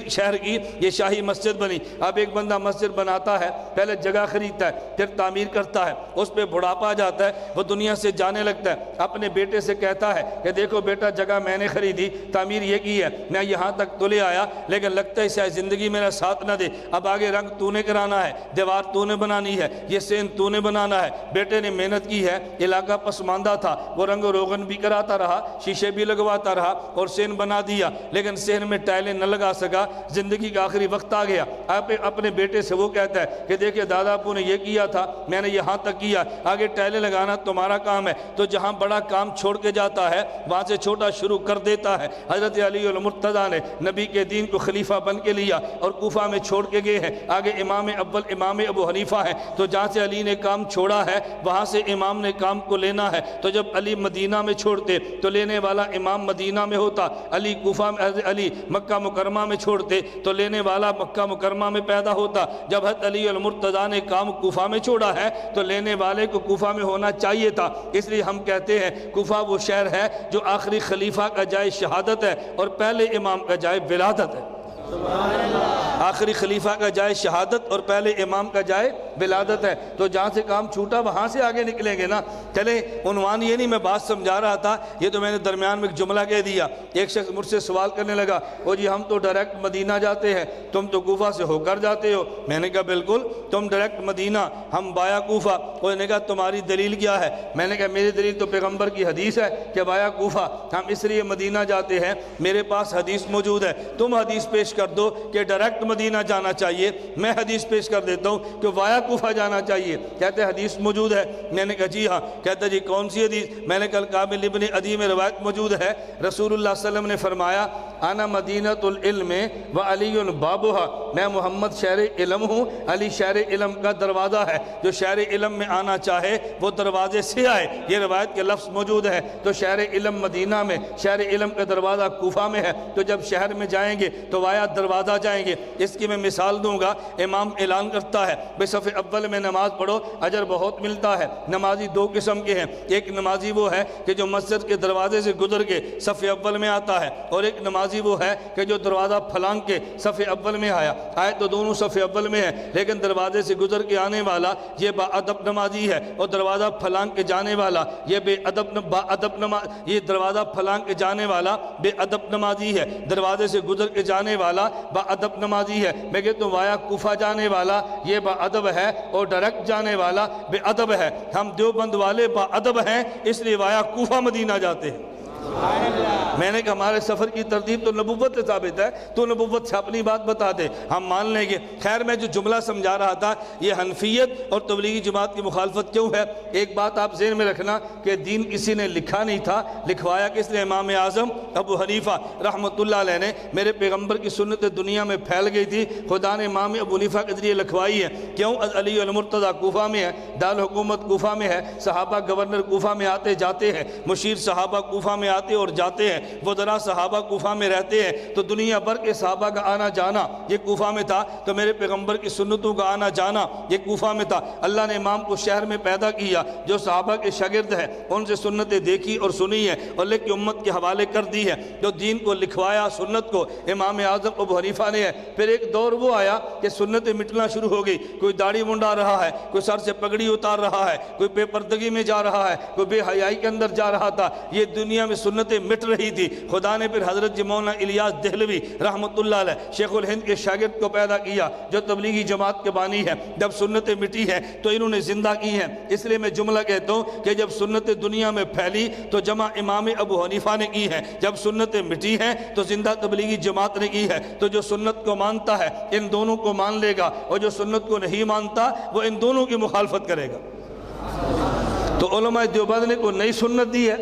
شہر کی یہ شاہی مسجد بنی۔ اب ایک بندہ مسجد بناتا ہے، پہلے جگہ خریدتا ہے، پھر تعمیر کرتا ہے، اس پہ بڑھاپا جاتا ہے، وہ دنیا سے جانے لگتا ہے، اپنے بیٹے سے کہتا ہے کہ دیکھو بیٹا جگہ میں نے خریدی، تعمیر یہ کی ہے، میں یہاں تک تو لے آیا لیکن لگتا ہے شاید زندگی میرا ساتھ نہ دے، اب آگے رنگ تو نے کرانا ہے، دیوار تو نے بنانی ہے، یہ سین تو نے بنانا ہے۔ بیٹے نے محنت کی ہے، علاقہ پسماندہ تھا، وہ رنگ و روغن بھی کراتا رہا، شیشے بھی لگواتا رہا اور سین بنا دیا، لیکن سین میں ٹائلیں نہ لگا سکا، زندگی کا آخری وقت آ گیا۔ آپ اپنے بیٹے سے وہ کہتا ہے کہ دیکھیں دادا ابو نے یہ کیا تھا، میں نے یہاں تک کیا، آگے ٹائلیں لگانا تمہارا کام ہے۔ تو جہاں بڑا کام چھوڑ کے جاتا ہے وہاں سے چھوٹا شروع کر دیتا ہے۔ حضرت علی المرتضیٰ نے نبی کے دین کو خلیفہ بن کے لیا اور کوفہ میں چھوڑ کے گئے ہیں، آگے امام اول امام ابو حنیفہ ہیں۔ تو جہاں سے علی نے کام چھوڑا ہے وہاں سے امام نے کام کو لینا ہے۔ تو جب علی مدینہ میں چھوڑتے تو لینے والا امام مدینہ میں ہوتا، علی کوفہ میں، علی مکہ مکرمہ میں چھوڑتے تو لینے والا مکہ مکرمہ میں پیدا ہوتا۔ جب حضرت علی المرتضیٰ نے کام کوفہ میں چھوڑا ہے تو لینے والے کو کوفہ میں ہونا چاہیے تھا، اس لیے ہم کہتے ہیں کوفہ وہ شہر ہے جو آخری خلیفہ کا جائے شہادت ہے اور پہلے امام کا جائے ولادت ہے۔ آخری خلیفہ کا جائے شہادت اور پہلے امام کا جائے ولادت ہے، تو جہاں سے کام چھوٹا وہاں سے آگے نکلیں گے نا۔ چلیں عنوان یہ نہیں، میں بات سمجھا رہا تھا، یہ تو میں نے درمیان میں ایک جملہ کہہ دیا۔ ایک شخص مجھ سے سوال کرنے لگا، او جی ہم تو ڈائریکٹ مدینہ جاتے ہیں، تم تو کوفہ سے ہو کر جاتے ہو۔ میں نے کہا بالکل، تم ڈائریکٹ مدینہ، ہم بایا کوفہ۔ انہوں نے کہا تمہاری دلیل کیا ہے؟ میں نے کہا میری دلیل تو پیغمبر کی حدیث ہے کہ بایا کوفہ، ہم اس لیے مدینہ جاتے ہیں، میرے پاس حدیث موجود ہے، تم حدیث پیش کر دو کہ ڈائریکٹ مدینہ جانا چاہیے، میں حدیث پیش کر دیتا ہوں کہ وایا کوفہ جانا چاہیے۔ کہتے ہیں حدیث موجود ہے؟ میں نے کہا جی ہاں۔ کہتے جی کون سی حدیث؟ میں نے کہا کامل ابن عدی میں روایت موجود ہے، رسول اللہ صلی اللہ علیہ وسلم نے فرمایا انا مدینۃ العلم و علی بابھا، میں محمد شہر علم ہوں، علی شہر علم کا دروازہ ہے، جو شہر علم میں آنا چاہے وہ دروازے سے آئے، یہ روایت کے لفظ موجود ہے۔ تو شہر علم مدینہ میں، شہر علم کا دروازہ کوفہ میں ہے، تو جب شہر میں جائیں گے تو وایا دروازہ جائیں گے۔ اس کی میں مثال دوں گا، امام اعلان کرتا ہے بے صف اول میں نماز پڑھو، اجر بہت ملتا ہے۔ نمازی دو قسم کے ہیں، ایک نمازی وہ ہے کہ جو مسجد کے دروازے سے گزر کے صف اول میں آتا ہے، اور ایک نمازی وہ ہے کہ جو دروازہ پھلانگ کے صف اول میں آئے تو دونوں صف اول میں ہیں، لیکن دروازے سے گزر کے آنے والا یہ با ادب نمازی ہے، اور دروازہ پھلانگ کے جانے والا یہ یہ دروازہ پھلانگ کے جانے والا بے ادب نمازی ہے، دروازے سے گزر کے جانے والا با ادب نمازی ہے۔ میں کہتا ہوں وایا کوفہ جانے والا یہ با ادب ہے، اور ڈائریکٹ جانے والا بے ادب ہے۔ ہم دیوبند والے با ادب ہیں، اس لیے وایا کوفہ مدینہ جاتے ہیں۔ میں نے کہا ہمارے سفر کی ترتیب تو نبوت سے ثابت ہے، تو نبوت سے اپنی بات بتا دے، ہم مان لیں گے۔ خیر میں جو جملہ سمجھا رہا تھا، یہ حنفیت اور تبلیغی جماعت کی مخالفت کیوں ہے؟ ایک بات آپ ذہن میں رکھنا کہ دین کسی نے لکھا نہیں تھا، لکھوایا کس نے؟ امام اعظم ابو حنیفہ رحمۃ اللہ علیہ نے۔ میرے پیغمبر کی سنت دنیا میں پھیل گئی تھی، خدا نے امام ابو حنیفہ کے ذریعے لکھوائی ہے۔ کیوں؟ علی المرتضیٰ کوفہ میں ہے، دارالحکومت کوفہ میں ہے، صحابہ گورنر کوفہ میں آتے جاتے ہیں، مشیر صحابہ کوفہ میں آتے اور جاتے ہیں، وزراء صحابہ کوفہ میں رہتے ہیں، تو دنیا بھر کے صحابہ کا آنا جانا یہ کوفہ میں تھا، تو میرے پیغمبر کی سنتوں کا آنا جانا یہ کوفہ میں تھا۔ اللہ نے امام کو شہر میں پیدا کیا، جو صحابہ کے شاگرد ہیں ان سے سنتیں دیکھی اور سنی ہیں اور لے کے امت کے حوالے کر دی ہے۔ جو دین کو لکھوایا سنت کو امام اعظم ابو حنیفہ نے ہے۔ پھر ایک دور وہ آیا کہ سنتیں مٹنا شروع ہو گئی، کوئی داڑھی منڈا رہا ہے، کوئی سر سے پگڑی اتار رہا ہے، کوئی بے پردگی میں جا رہا ہے، کوئی بے حیائی کے اندر جا رہا تھا، یہ دنیا میں سنتیں مٹ رہی تھی۔ خدا نے پھر حضرت مولانا الیاس دہلوی رحمۃ اللہ علیہ شیخ الہند کے شاگرد کو پیدا کیا، جو تبلیغی جماعت کے بانی ہے۔ جب سنتیں مٹی ہیں تو انہوں نے زندہ کی ہیں۔ اس لیے میں جملہ کہتا ہوں کہ جب سنتیں دنیا میں پھیلی تو جمع امام ابو حنیفہ نے کی ہے، جب سنتیں مٹی ہیں تو زندہ تبلیغی جماعت نے کی ہے۔ تو جو سنت کو مانتا ہے ان دونوں کو مان لے گا، اور جو سنت کو نہیں مانتا وہ ان دونوں کی مخالفت کرے گا۔ تو علماء دیوبند نے کوئی نئی سنت دی ہے؟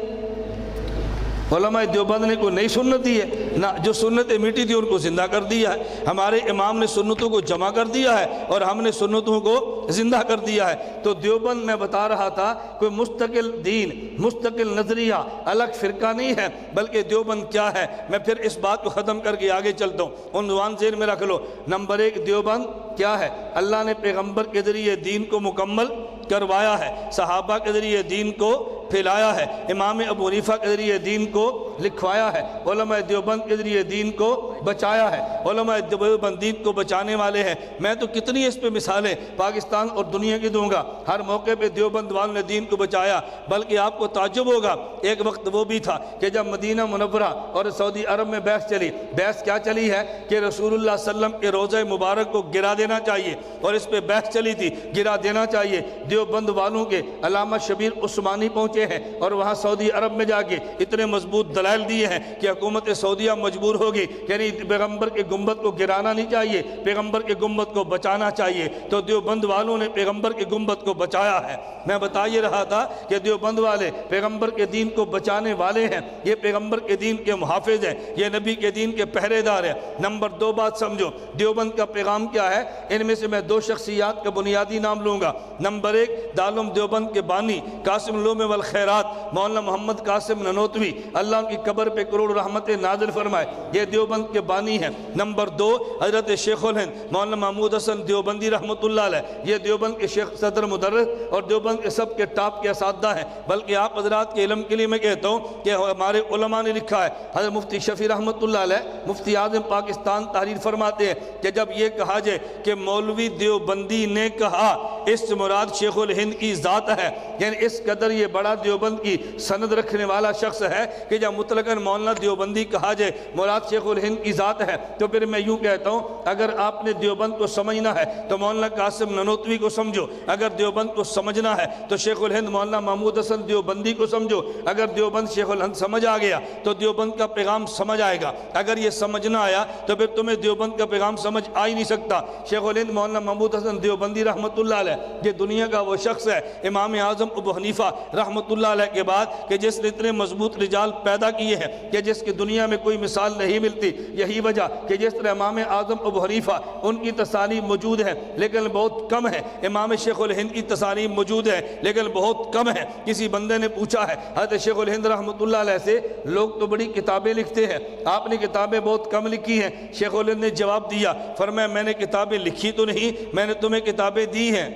علماء دیوبند نے کوئی نئی سنت دی ہے؟ نہ، جو سنتیں مٹی تھی ان کو زندہ کر دیا ہے۔ ہمارے امام نے سنتوں کو جمع کر دیا ہے اور ہم نے سنتوں کو زندہ کر دیا ہے۔ تو دیوبند میں بتا رہا تھا کوئی مستقل دین، مستقل نظریہ، الگ فرقہ نہیں ہے، بلکہ دیوبند کیا ہے؟ میں پھر اس بات کو ختم کر کے آگے چلتا ہوں، عنوان ذہن میں رکھ لو۔ نمبر ایک، دیوبند کیا ہے؟ اللہ نے پیغمبر کے ذریعے دین کو مکمل کروایا ہے، صحابہ کے ذریعے دین کو پھیلایا ہے، امام ابو حنیفہ کے ذریعے دین کو لکھوایا ہے، علماء دیوبند کے ذریعے دین کو بچایا ہے۔ علماء دیوبند دین کو بچانے والے ہیں۔ میں تو کتنی اس پہ مثالیں پاکستان اور دنیا کی دوں گا، ہر موقع پہ دیوبند والوں نے دین کو بچایا۔ بلکہ آپ کو تعجب ہوگا، ایک وقت وہ بھی تھا کہ جب مدینہ منورہ اور سعودی عرب میں بحث چلی، بحث کیا چلی ہے کہ رسول اللہ صلی اللہ علیہ وسلم کے روضہ مبارک کو گرا دینا چاہیے، اور اس پہ بحث چلی تھی گرا دینا چاہیے۔ دیوبند والوں کے علامہ شبیر عثمانی پہنچے ہیں اور وہاں سعودی عرب میں جا کے اتنے مضبوط دلائل دیے ہیں کہ حکومت سعودیہ مجبور ہوگی، یعنی پیغمبر کے گنبد کو گرانا نہیں چاہیے، پیغمبر کے گنبد کو بچانا چاہیے۔ تو دیوبند والوں نے پیغمبر کے گنبد کو بچایا ہے۔ میں بتا یہ رہا تھا کہ دیوبند والے پیغمبر کے دین کو بچانے والے ہیں، یہ پیغمبر کے دین کے محافظ ہیں، یہ نبی کے دین کے پہرے دار ہیں۔ نمبر دو بات سمجھو، دیوبند کا پیغام کیا ہے؟ ان میں سے میں دو شخصیات کا بنیادی نام لوں گا۔ نمبر ایک، دارالعلوم دیوبند کے بانی قاسم العلوم والخیرات مولانا محمد قاسم ننوتوی، اللہ ان کی قبر پہ کروڑ رحمت نازل فرمائے۔ یہ دیوبند کے بانی ہیں۔ نمبر 2 حضرت شیخ الہند مولانا محمود حسن دیوبندی رحمۃ اللہ علیہ، یہ دیوبند کے شیخ صدر مدرس اور دیوبند کے سب کے ٹاپ کے اساتذہ ہیں۔ بلکہ آپ حضرات کے علم کے لیے میں کہتا ہوں کہ ہمارے علماء نے لکھا ہے، حضرت مفتی شفیع رحمۃ اللہ علیہ مفتی اعظم پاکستان تحریر فرماتے ہیں کہ جب یہ کہا جائے کہ مولوی دیوبندی نے کہا، اس سے مراد شیخ الہند کی ذات ہے، یعنی اس قدر یہ بڑا دیوبند کی سند رکھنے والا شخص ہے کہ جب مطلقاً مولانا دیوبندی کہا جائے مراد شیخ الہند کی ذات ہے، تو پھر میں یوں کہتا ہوں اگر آپ نے دیوبند کو سمجھنا ہے تو مولانا قاسم ننوتوی کو سمجھو، اگر دیوبند کو سمجھنا ہے تو شیخ الہند مولانا محمود حسن دیوبندی کو سمجھو، اگر دیوبند شیخ الہند سمجھ آ گیا تو دیوبند کا پیغام سمجھ آئے گا، اگر یہ سمجھ نہ آیا تو پھر تمہیں دیوبند کا پیغام سمجھ آ ہی نہیں سکتا۔ شیخ الہند مولانا محمود حسن دیوبندی رحمۃ اللہ علیہ یہ دنیا کا وہ شخص ہے امام اعظم ابو حنیفہ رحمۃ اللہ علیہ کے بعد کہ جس نے اتنے مضبوط رجال پیدا کیے ہیں کہ جس کی دنیا میں کوئی مثال نہیں ملتی۔ یہی وجہ کہ جس طرح امام اعظم ابو حنیفہ ان کی تصانیف موجود ہیں لیکن بہت کم ہے، امام شیخ الہند کی تصانیف موجود ہے لیکن بہت کم ہے۔ کسی بندے نے پوچھا ہے حضرت شیخ الہند رحمۃ اللہ علیہ سے، لوگ تو بڑی کتابیں لکھتے ہیں، آپ نے کتابیں بہت کم لکھی ہیں۔ شیخ الہند نے جواب دیا، فرمایا میں نے کتابیں لکھی تو نہیں، میں نے تمہیں کتابیں دی ہیں،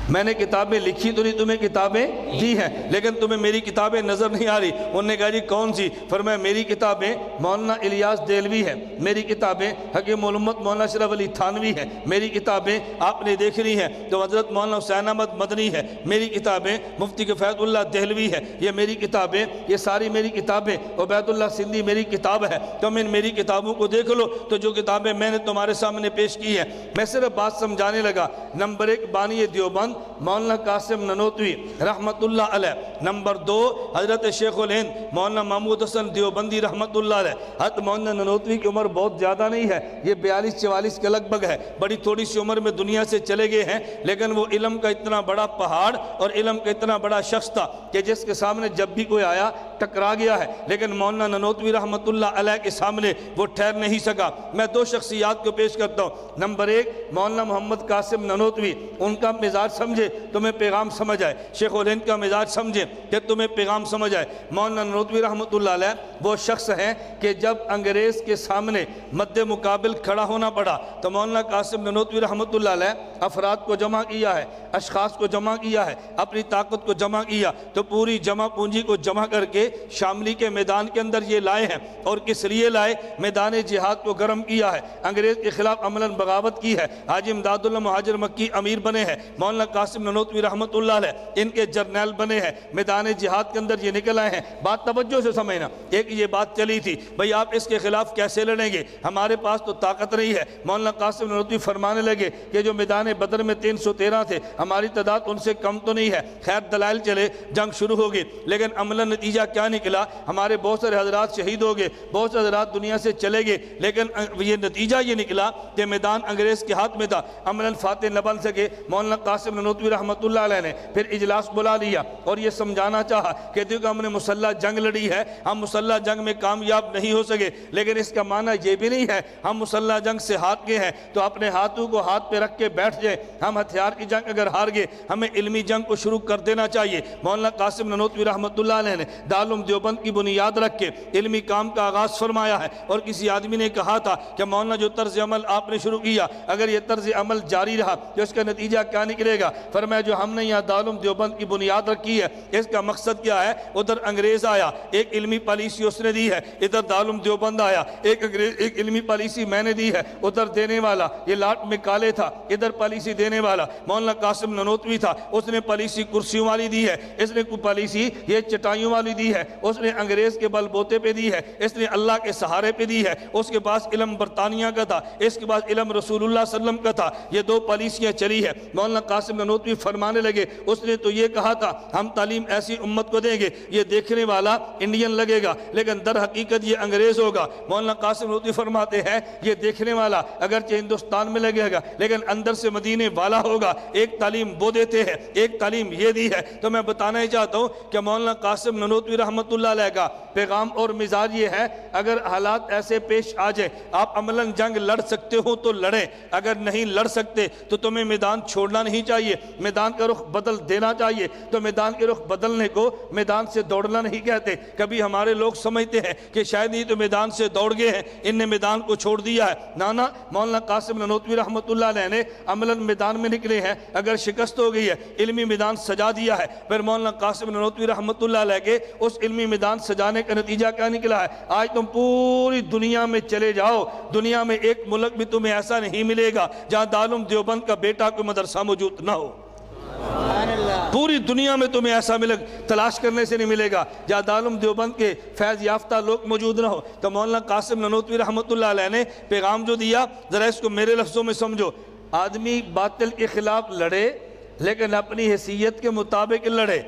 میں نے کتابیں لکھی تو نہیں، تمہیں کتابیں دی ہیں، لیکن تمہیں میری کتابیں نظر نہیں آ رہی۔ انہوں نے کہا جی کون سی؟ فرمایا میری کتابیں مولانا الیاس دہلوی ہیں، میری کتابیں حکیم الامت مولانا اشرف علی تھانوی ہیں، میری کتابیں آپ نے دیکھنی ہیں تو حضرت مولانا حسین احمد مدنی ہے، میری کتابیں مفتی کفایت اللہ دہلوی ہے، یہ میری کتابیں، یہ ساری میری کتابیں، عبید اللہ سندھی میری کتاب ہے، تم ان میری کتابوں کو دیکھ لو۔ تو جو کتابیں میں نے تمہارے سامنے پیش کی ہیں، میں صرف بات سمجھانے لگا۔ نمبر 1 بانی دیوبند مولانا قاسم ننوتوی رحمۃ اللہ علیہ، نمبر 2 حضرت شیخ الہند مولانا محمود حسن دیوبندی رحمۃ اللہ علیہ۔ حضرت مولانا ننوتوی کی عمر بہت زیادہ نہیں ہے، یہ 42-44 کے لگ بھگ ہے، بڑی تھوڑی سی عمر میں دنیا سے چلے گئے ہیں، لیکن وہ علم کا اتنا بڑا پہاڑ اور علم کا اتنا بڑا شخص تھا کہ جس کے سامنے جب بھی کوئی آیا ٹکرا گیا ہے، لیکن مولانا ننوتوی رحمۃ اللہ علیہ کے سامنے وہ ٹھہر نہیں سکا۔ میں 2 شخصیات کو پیش کرتا ہوں۔ نمبر 1 مولانا محمد قاسم ننوتوی، ان کا مزاج سمجھے تمہیں پیغام سمجھ آئے، شیخ الہند کا مزاج سمجھے کہ تمہیں پیغام سمجھ آئے۔ مولانا ننوتوی رحمۃ اللہ علیہ وہ شخص ہیں کہ جب انگریز کے سامنے مد مقابل کھڑا ہونا پڑا تو مولانا قاسم ننوتوی رحمۃ اللہ علیہ افراد کو جمع کیا ہے، اشخاص کو جمع کیا ہے، اپنی طاقت کو جمع کیا، تو پوری جمع پونجی کو جمع کر کے شاملی کے میدان کے اندر یہ لائے ہیں۔ اور کس لیے لائے؟ میدان جہاد کو گرم کیا ہے، انگریز کے خلاف عملاً بغاوت کی ہے۔ حاجی امداد اللہ مہاجر مکی امیر بنے ہیں، مولانا قاسم ننوتوی رحمۃ اللہ علیہ ان کے جرنیل بنے ہیں، میدان جہاد کے اندر یہ نکل آئے ہیں۔ بات توجہ سے سمجھنا، ایک یہ بات چلی تھی بھئی آپ اس کے خلاف کیسے لڑیں گے، ہمارے پاس تو طاقت نہیں ہے۔ مولانا قاسم ننوتوی فرمانے لگے کہ جو میدان بدر میں 313 تھے، ہماری تعداد ان سے کم تو نہیں ہے۔ خیر دلائل چلے، جنگ شروع ہو گئی، لیکن عملاً نتیجہ کیا نکلا؟ ہمارے بہت سارے حضرات شہید ہو گئے، بہت سے حضرات دنیا سے چلے گئے، لیکن یہ نتیجہ یہ نکلا کہ میدان انگریز کے ہاتھ میں تھا، عملاً فاتح نہ بن سکے۔ مولانا قاسم ننوتوی رحمۃ اللہ علیہ نے پھر اجلاس بلا لیا اور یہ سمجھانا چاہا کہ دیکھو ہم نے مسلح جنگ لڑی ہے، ہم مسلح جنگ میں کامیاب نہیں ہو سکے، لیکن اس کا معنی یہ بھی نہیں ہے ہم مسلح جنگ سے ہاتھ گئے ہیں تو اپنے ہاتھوں کو ہاتھ پہ رکھ کے بیٹھ جائیں۔ ہم ہتھیار کی جنگ اگر ہار گئے، ہمیں علمی جنگ کو شروع کر دینا چاہیے۔ مولانا قاسم ننوتوی رحمۃ اللہ علیہ نے دارالعلوم دیوبند کی بنیاد رکھ کے علمی کام کا آغاز فرمایا ہے۔ اور کسی آدمی نے کہا تھا کہ مولانا جو طرز عمل آپ نے شروع کیا، اگر یہ طرز عمل جاری رہا تو اس کا نتیجہ کیا نکلے گا؟ فرمایا جو ہم نے یہاں دارالعلوم دیوبند کی بنیاد رکھی ہے، اس کا مقصد کیا ہے؟ ادھر انگریز آیا، ایک علمی پالیسی اس نے دی ہے، ادھر دارالعلوم دیوبند آیا، ایک علمی پالیسی میں نے دی ہے، ادھر دینے والا یہ لاٹ میں کالے تھا، ادھر پالیسی دینے والا مولانا قاسم ننوتوی تھا، اس نے پالیسی کرسیوں والی دی ہے، اس نے پالیسی یہ چٹائیوں والی دی ہے، اس نے انگریز کے بل بوتے پہ دی ہے، اس نے اللہ کے سہارے پہ دی ہے، اس کے پاس علم برطانیہ کا تھا، اس کے پاس علم رسول اللہ صلی اللہ علیہ وسلم کا تھا۔ یہ 2 پالیسیاں چلی ہے۔ مولانا قاسم ننوتوی فرمانے لگے اس نے تو یہ کہا تھا ہم تعلیم ایسی امت کو دیں گے، یہ دیکھنے والا انڈین لگے گا لیکن در حقیقت یہ انگریز ہوگا۔ مولانا قاسم ننوتوی فرماتے ہیں یہ دیکھنے والا اگرچہ ہندوستان میں لگے گا لیکن اندر سے مدینے والا ہوگا۔ ایک تعلیم وہ دیتے ہیں، ایک تعلیم یہ دی ہے۔ تو میں بتانا ہی چاہتا ہوں کہ مولانا قاسم ننوتوی رحمۃ اللہ علیہ کا پیغام اور مزاج یہ ہے، اگر حالات ایسے پیش آ جائیں آپ عملاً جنگ لڑ سکتے ہو تو لڑیں، اگر نہیں لڑ سکتے تو تمہیں میدان چھوڑنا نہیں چاہیے، میدان کا رخ بدل دینا چاہیے۔ تو میدان کے رخ بدلنے کو میدان سے دوڑنا نہیں کہتے۔ کبھی ہمارے لوگ سمجھتے ہیں کہ شاید یہ تو میدان سے دوڑ گئے ہیں، ان نے میدان کو چھوڑ دیا ہے۔ نانا مولانا قاسم نانوتوی رحمۃ اللہ علیہ نے عملاً میدان میں نکلے ہیں، اگر شکست ہو گئی ہے علمی میدان سجا دیا ہے، پھر مولانا قاسم نانوتوی رحمۃ اللہ علیہ کے اس علمی میدان سجانے کا نتیجہ کیا نکلا ہے؟ آج تم پوری دنیا میں چلے جاؤ، دنیا میں ایک ملک بھی تمہیں ایسا نہیں ملے گا جہاں دارالعلوم دیوبند کا بیٹا کوئی مدرسہ موجود نہ ہو۔ پوری دنیا میں تمہیں ایسا تلاش کرنے سے نہیں ملے گا جہاں دارالعلوم دیوبند کے فیض یافتہ لوگ موجود نہ ہو۔ تو مولانا قاسم نانوتوی رحمۃ اللہ علیہ نے پیغام جو دیا، ذرا اس کو میرے لفظوں میں سمجھو۔ آدمی باطل کے خلاف لڑے لیکن اپنی حیثیت کے مطابق لڑے،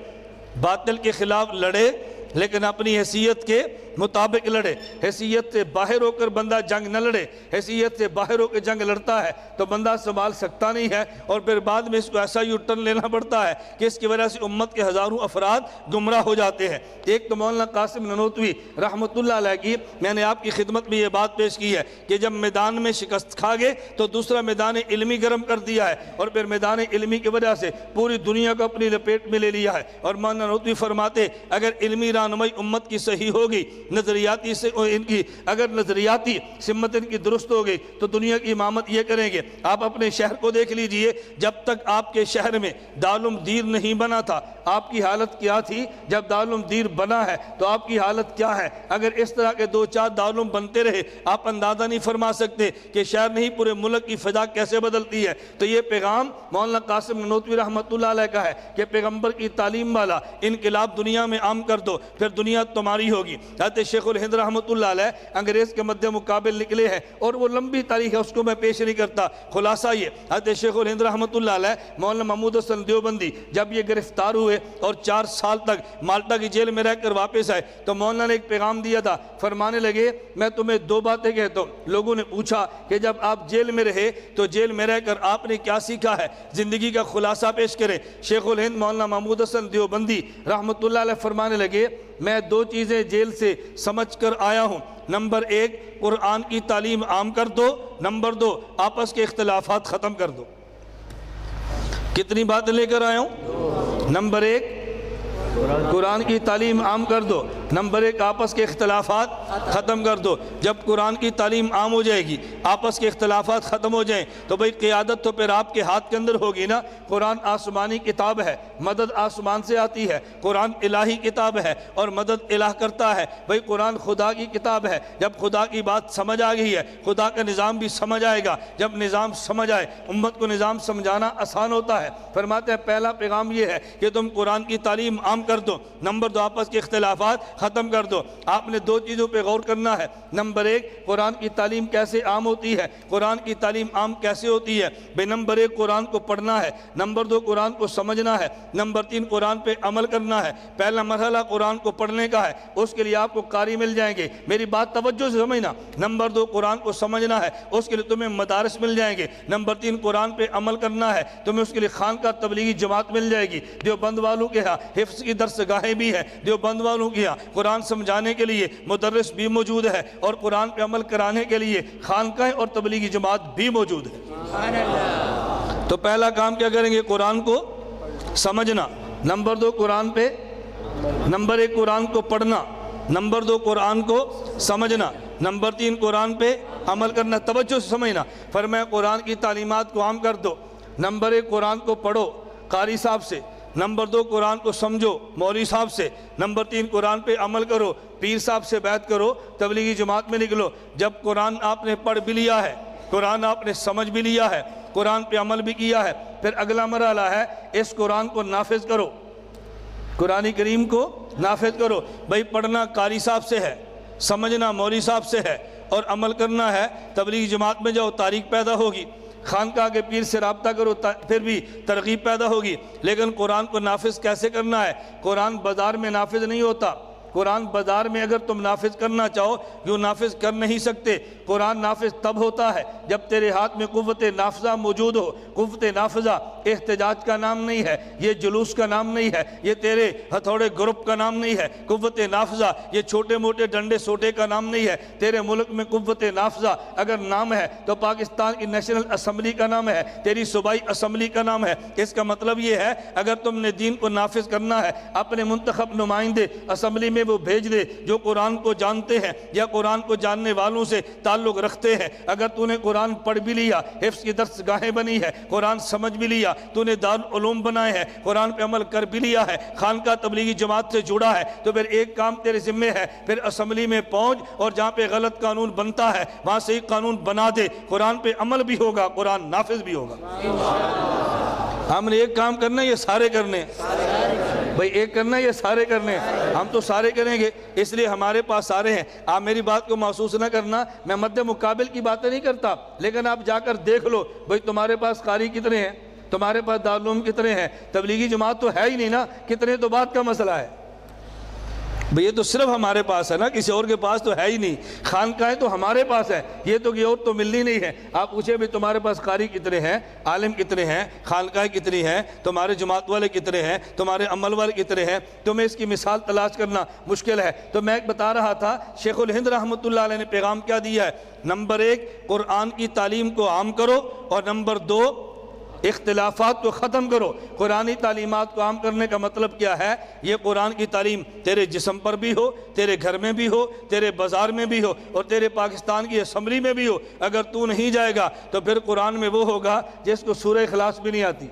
باطل کے خلاف لڑے لیکن اپنی حیثیت کے مطابق لڑے۔ حیثیت سے باہر ہو کر بندہ جنگ نہ لڑے، حیثیت سے باہر ہو کے جنگ لڑتا ہے تو بندہ سنبھال سکتا نہیں ہے، اور پھر بعد میں اس کو ایسا یو ٹرن لینا پڑتا ہے کہ اس کی وجہ سے امت کے ہزاروں افراد گمراہ ہو جاتے ہیں۔ ایک تو مولانا قاسم نانوتوی رحمۃ اللہ علیہ کی میں نے آپ کی خدمت میں یہ بات پیش کی ہے کہ جب میدان میں شکست کھا گئے تو دوسرا میدان علمی گرم کر دیا ہے، اور پھر میدان علمی کی وجہ سے پوری دنیا کو اپنی لپیٹ میں لے لیا ہے۔ اور مولانا نانوتوی فرماتے اگر علمی رہنمائی امت کی صحیح ہوگی، نظریاتی سے ان کی اگر نظریاتی سمت ان کی درست ہو گئی تو دنیا کی امامت یہ کریں گے۔ آپ اپنے شہر کو دیکھ لیجئے، جب تک آپ کے شہر میں دارالعلوم دیر نہیں بنا تھا آپ کی حالت کیا تھی، جب دارالعلوم دیر بنا ہے تو آپ کی حالت کیا ہے۔ اگر اس طرح کے دو چار دارالعلوم بنتے رہے آپ اندازہ نہیں فرما سکتے کہ شہر نہیں پورے ملک کی فضا کیسے بدلتی ہے۔ تو یہ پیغام مولانا قاسم نانوتوی رحمۃ اللہ علیہ کا ہے کہ پیغمبر کی تعلیم والا انقلاب دنیا میں عام کر دو، پھر دنیا تمہاری ہوگی۔ حضرت شیخ الہند رحمۃ اللہ علیہ انگریز کے مد مقابل نکلے ہیں، اور وہ لمبی تاریخ ہے اس کو میں پیش نہیں کرتا، خلاصہ یہ حضرت شیخ الہند رحمۃ اللہ علیہ مولانا محمود حسن دیوبندی جب یہ گرفتار ہوئے اور 4 سال تک مالٹا کی جیل میں رہ کر واپس آئے تو مولانا نے ایک پیغام دیا تھا، فرمانے لگے میں تمہیں 2 باتیں کہتا ہوں۔ لوگوں نے پوچھا کہ جب آپ جیل میں رہے تو جیل میں رہ کر آپ نے کیا سیکھا ہے، زندگی کا خلاصہ پیش کریں۔ شیخ الہند مولانا محمود حسن دیوبندی رحمۃ اللہ علیہ فرمانے لگے میں 2 چیزیں جیل سے سمجھ کر آیا ہوں، نمبر 1 قرآن کی تعلیم عام کر دو، نمبر 2 آپس کے اختلافات ختم کر دو۔ کتنی باتیں لے کر آیا ہوں؟ نمبر 1 قرآن کی تعلیم عام کر دو، نمبر 1 آپس کے اختلافات ختم کر دو۔ جب قرآن کی تعلیم عام ہو جائے گی، آپس کے اختلافات ختم ہو جائیں تو بھئی قیادت تو پھر آپ کے ہاتھ کے اندر ہوگی نا۔ قرآن آسمانی کتاب ہے، مدد آسمان سے آتی ہے، قرآن الہی کتاب ہے اور مدد الہ کرتا ہے۔ بھئی قرآن خدا کی کتاب ہے، جب خدا کی بات سمجھ آ گئی ہے خدا کا نظام بھی سمجھ آئے گا، جب نظام سمجھ آئے امت کو نظام سمجھانا آسان ہوتا ہے۔ فرماتے ہیں پہلا پیغام یہ ہے کہ تم قرآن کی تعلیم عام کر دو، نمبر 2 آپس کے اختلافات ختم کر دو۔ آپ نے 2 چیزوں پہ غور کرنا ہے، نمبر 1 قرآن کی تعلیم کیسے عام ہوتی ہے، قرآن کی تعلیم عام کیسے ہوتی ہے بے نمبر 1 قرآن کو پڑھنا ہے، نمبر 2 قرآن کو سمجھنا ہے، نمبر 3 قرآن پہ عمل کرنا ہے۔ پہلا مرحلہ قرآن کو پڑھنے کا ہے، اس کے لیے آپ کو قاری مل جائیں گے، میری بات توجہ سے سمجھنا۔ نمبر 2 قرآن کو سمجھنا ہے، اس کے لیے تمہیں مدارس مل جائیں گے۔ نمبر 3 قرآن پہ عمل کرنا ہے، تمہیں اس کے لیے خانقاہ تبلیغی جماعت مل جائے گی۔ دیوبند والوں کے ہاں حفظ کی درس گاہیں بھی ہیں، دیوبند والوں کی ہاں قرآن سمجھانے کے لیے مدرس بھی موجود ہے، اور قرآن پہ عمل کرانے کے لیے خانقاہ اور تبلیغی جماعت بھی موجود ہے۔ تو پہلا کام کیا کریں گے؟ قرآن کو سمجھنا، نمبر 2 قرآن پہ نمبر 1 قرآن کو پڑھنا، نمبر 2 قرآن کو سمجھنا، نمبر 3 قرآن پہ عمل کرنا۔ توجہ سے سمجھنا، فرمایا قرآن کی تعلیمات کو عام کر دو، نمبر 1 قرآن کو پڑھو قاری صاحب سے، نمبر 2 قرآن کو سمجھو مولوی صاحب سے، نمبر 3 قرآن پہ عمل کرو، پیر صاحب سے بیعت کرو، تبلیغی جماعت میں نکلو۔ جب قرآن آپ نے پڑھ بھی لیا ہے، قرآن آپ نے سمجھ بھی لیا ہے، قرآن پہ عمل بھی کیا ہے، پھر اگلا مرحلہ ہے اس قرآن کو نافذ کرو، قرآن کریم کو نافذ کرو۔ بھئی پڑھنا قاری صاحب سے ہے، سمجھنا مولوی صاحب سے ہے، اور عمل کرنا ہے تبلیغی جماعت میں جاؤ، تاریخ پیدا ہوگی، خانقاہ کے پیر سے رابطہ کرو، پھر بھی ترغیب پیدا ہوگی۔ لیکن قرآن کو نافذ کیسے کرنا ہے؟ قرآن بازار میں نافذ نہیں ہوتا، قرآن بازار میں اگر تم نافذ کرنا چاہو یوں نافذ کر نہیں سکتے۔ قرآن نافذ تب ہوتا ہے جب تیرے ہاتھ میں قوت نافذہ موجود ہو۔ قوت نافذہ احتجاج کا نام نہیں ہے، یہ جلوس کا نام نہیں ہے، یہ تیرے ہتھوڑے گروپ کا نام نہیں ہے۔ قوت نافذہ یہ چھوٹے موٹے ڈنڈے سوٹے کا نام نہیں ہے۔ تیرے ملک میں قوت نافذہ اگر نام ہے تو پاکستان کی نیشنل اسمبلی کا نام ہے، تیری صوبائی اسمبلی کا نام ہے۔ اس کا مطلب یہ ہے اگر تم نے دین کو نافذ کرنا ہے، اپنے منتخب نمائندے اسمبلی میں وہ بھیج دے جو قرآن کو جانتے ہیں یا قرآن کو جاننے والوں سے تعلق رکھتے ہیں۔ اگر تو نے قرآن پڑھ بھی لیا، حفظ کی درس گاہیں بنی ہے، قرآن سمجھ بھی لیا، تو نے دارالعلوم بنائے ہیں، قرآن پہ عمل کر بھی لیا ہے، خانقاہ تبلیغی جماعت سے جڑا ہے، تو پھر ایک کام تیرے ذمہ ہے، پھر اسمبلی میں پہنچ اور جہاں پہ غلط قانون بنتا ہے وہاں صحیح قانون بنا دے۔ قرآن پہ عمل بھی ہوگا، قرآن نافذ بھی ہوگا۔ ہم نے ایک کام کرنا ہے، یہ سارے کرنے بھائی، ایک کرنا ہے یہ سارے کرنے ہیں۔ ہم تو سارے کریں گے، اس لیے ہمارے پاس سارے ہیں۔ آپ میری بات کو محسوس نہ کرنا، میں مد مقابل کی باتیں نہیں کرتا، لیکن آپ جا کر دیکھ لو بھائی تمہارے پاس قاری کتنے ہیں، تمہارے پاس دارالعلوم کتنے ہیں، تبلیغی جماعت تو ہے ہی نہیں نا، کتنے تو بات کا مسئلہ ہے بھئی، یہ تو صرف ہمارے پاس ہے نا، کسی اور کے پاس تو ہے ہی نہیں۔ خانقاہیں تو ہمارے پاس ہے، یہ تو کہ اور تو ملنی نہیں ہے۔ آپ پوچھے بھی تمہارے پاس قاری کتنے ہیں، عالم کتنے ہیں، خانقاہیں کتنی ہیں، تمہارے جماعت والے کتنے ہیں، تمہارے عمل والے کتنے ہیں، تمہیں اس کی مثال تلاش کرنا مشکل ہے۔ تو میں بتا رہا تھا شیخ الہند رحمۃ اللہ علیہ نے پیغام کیا دیا ہے، نمبر 1 قرآن کی تعلیم کو عام کرو، اور نمبر 2 اختلافات کو ختم کرو۔ قرآنی تعلیمات کو عام کرنے کا مطلب کیا ہے؟ یہ قرآن کی تعلیم تیرے جسم پر بھی ہو، تیرے گھر میں بھی ہو، تیرے بازار میں بھی ہو، اور تیرے پاکستان کی اسمبلی میں بھی ہو۔ اگر تو نہیں جائے گا تو پھر قرآن میں وہ ہوگا جس کو سورہ اخلاص بھی نہیں آتی۔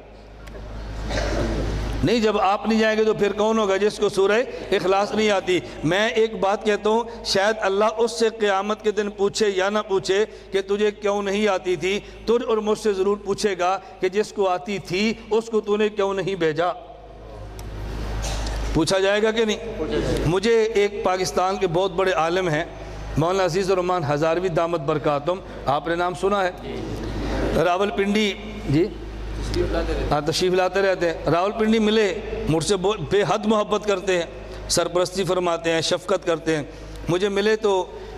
نہیں، جب آپ نہیں جائیں گے تو پھر کون ہوگا جس کو سورہ اخلاص نہیں آتی؟ میں ایک بات کہتا ہوں، شاید اللہ اس سے قیامت کے دن پوچھے یا نہ پوچھے کہ تجھے کیوں نہیں آتی تھی، تجھ اور مجھ سے ضرور پوچھے گا کہ جس کو آتی تھی اس کو تو نے کیوں نہیں بھیجا۔ پوچھا جائے گا کہ نہیں؟ مجھے ایک پاکستان کے بہت بڑے عالم ہیں، مولانا عزیز الرحمان ہزاروی دامت برکاتہم، آپ نے نام سنا ہے؟ راول پنڈی جی تشریف لاتے رہتے ہیں۔ راول پنڈی ملے، مجھ سے بے حد محبت کرتے ہیں، سرپرستی فرماتے ہیں، شفقت کرتے ہیں۔ مجھے ملے تو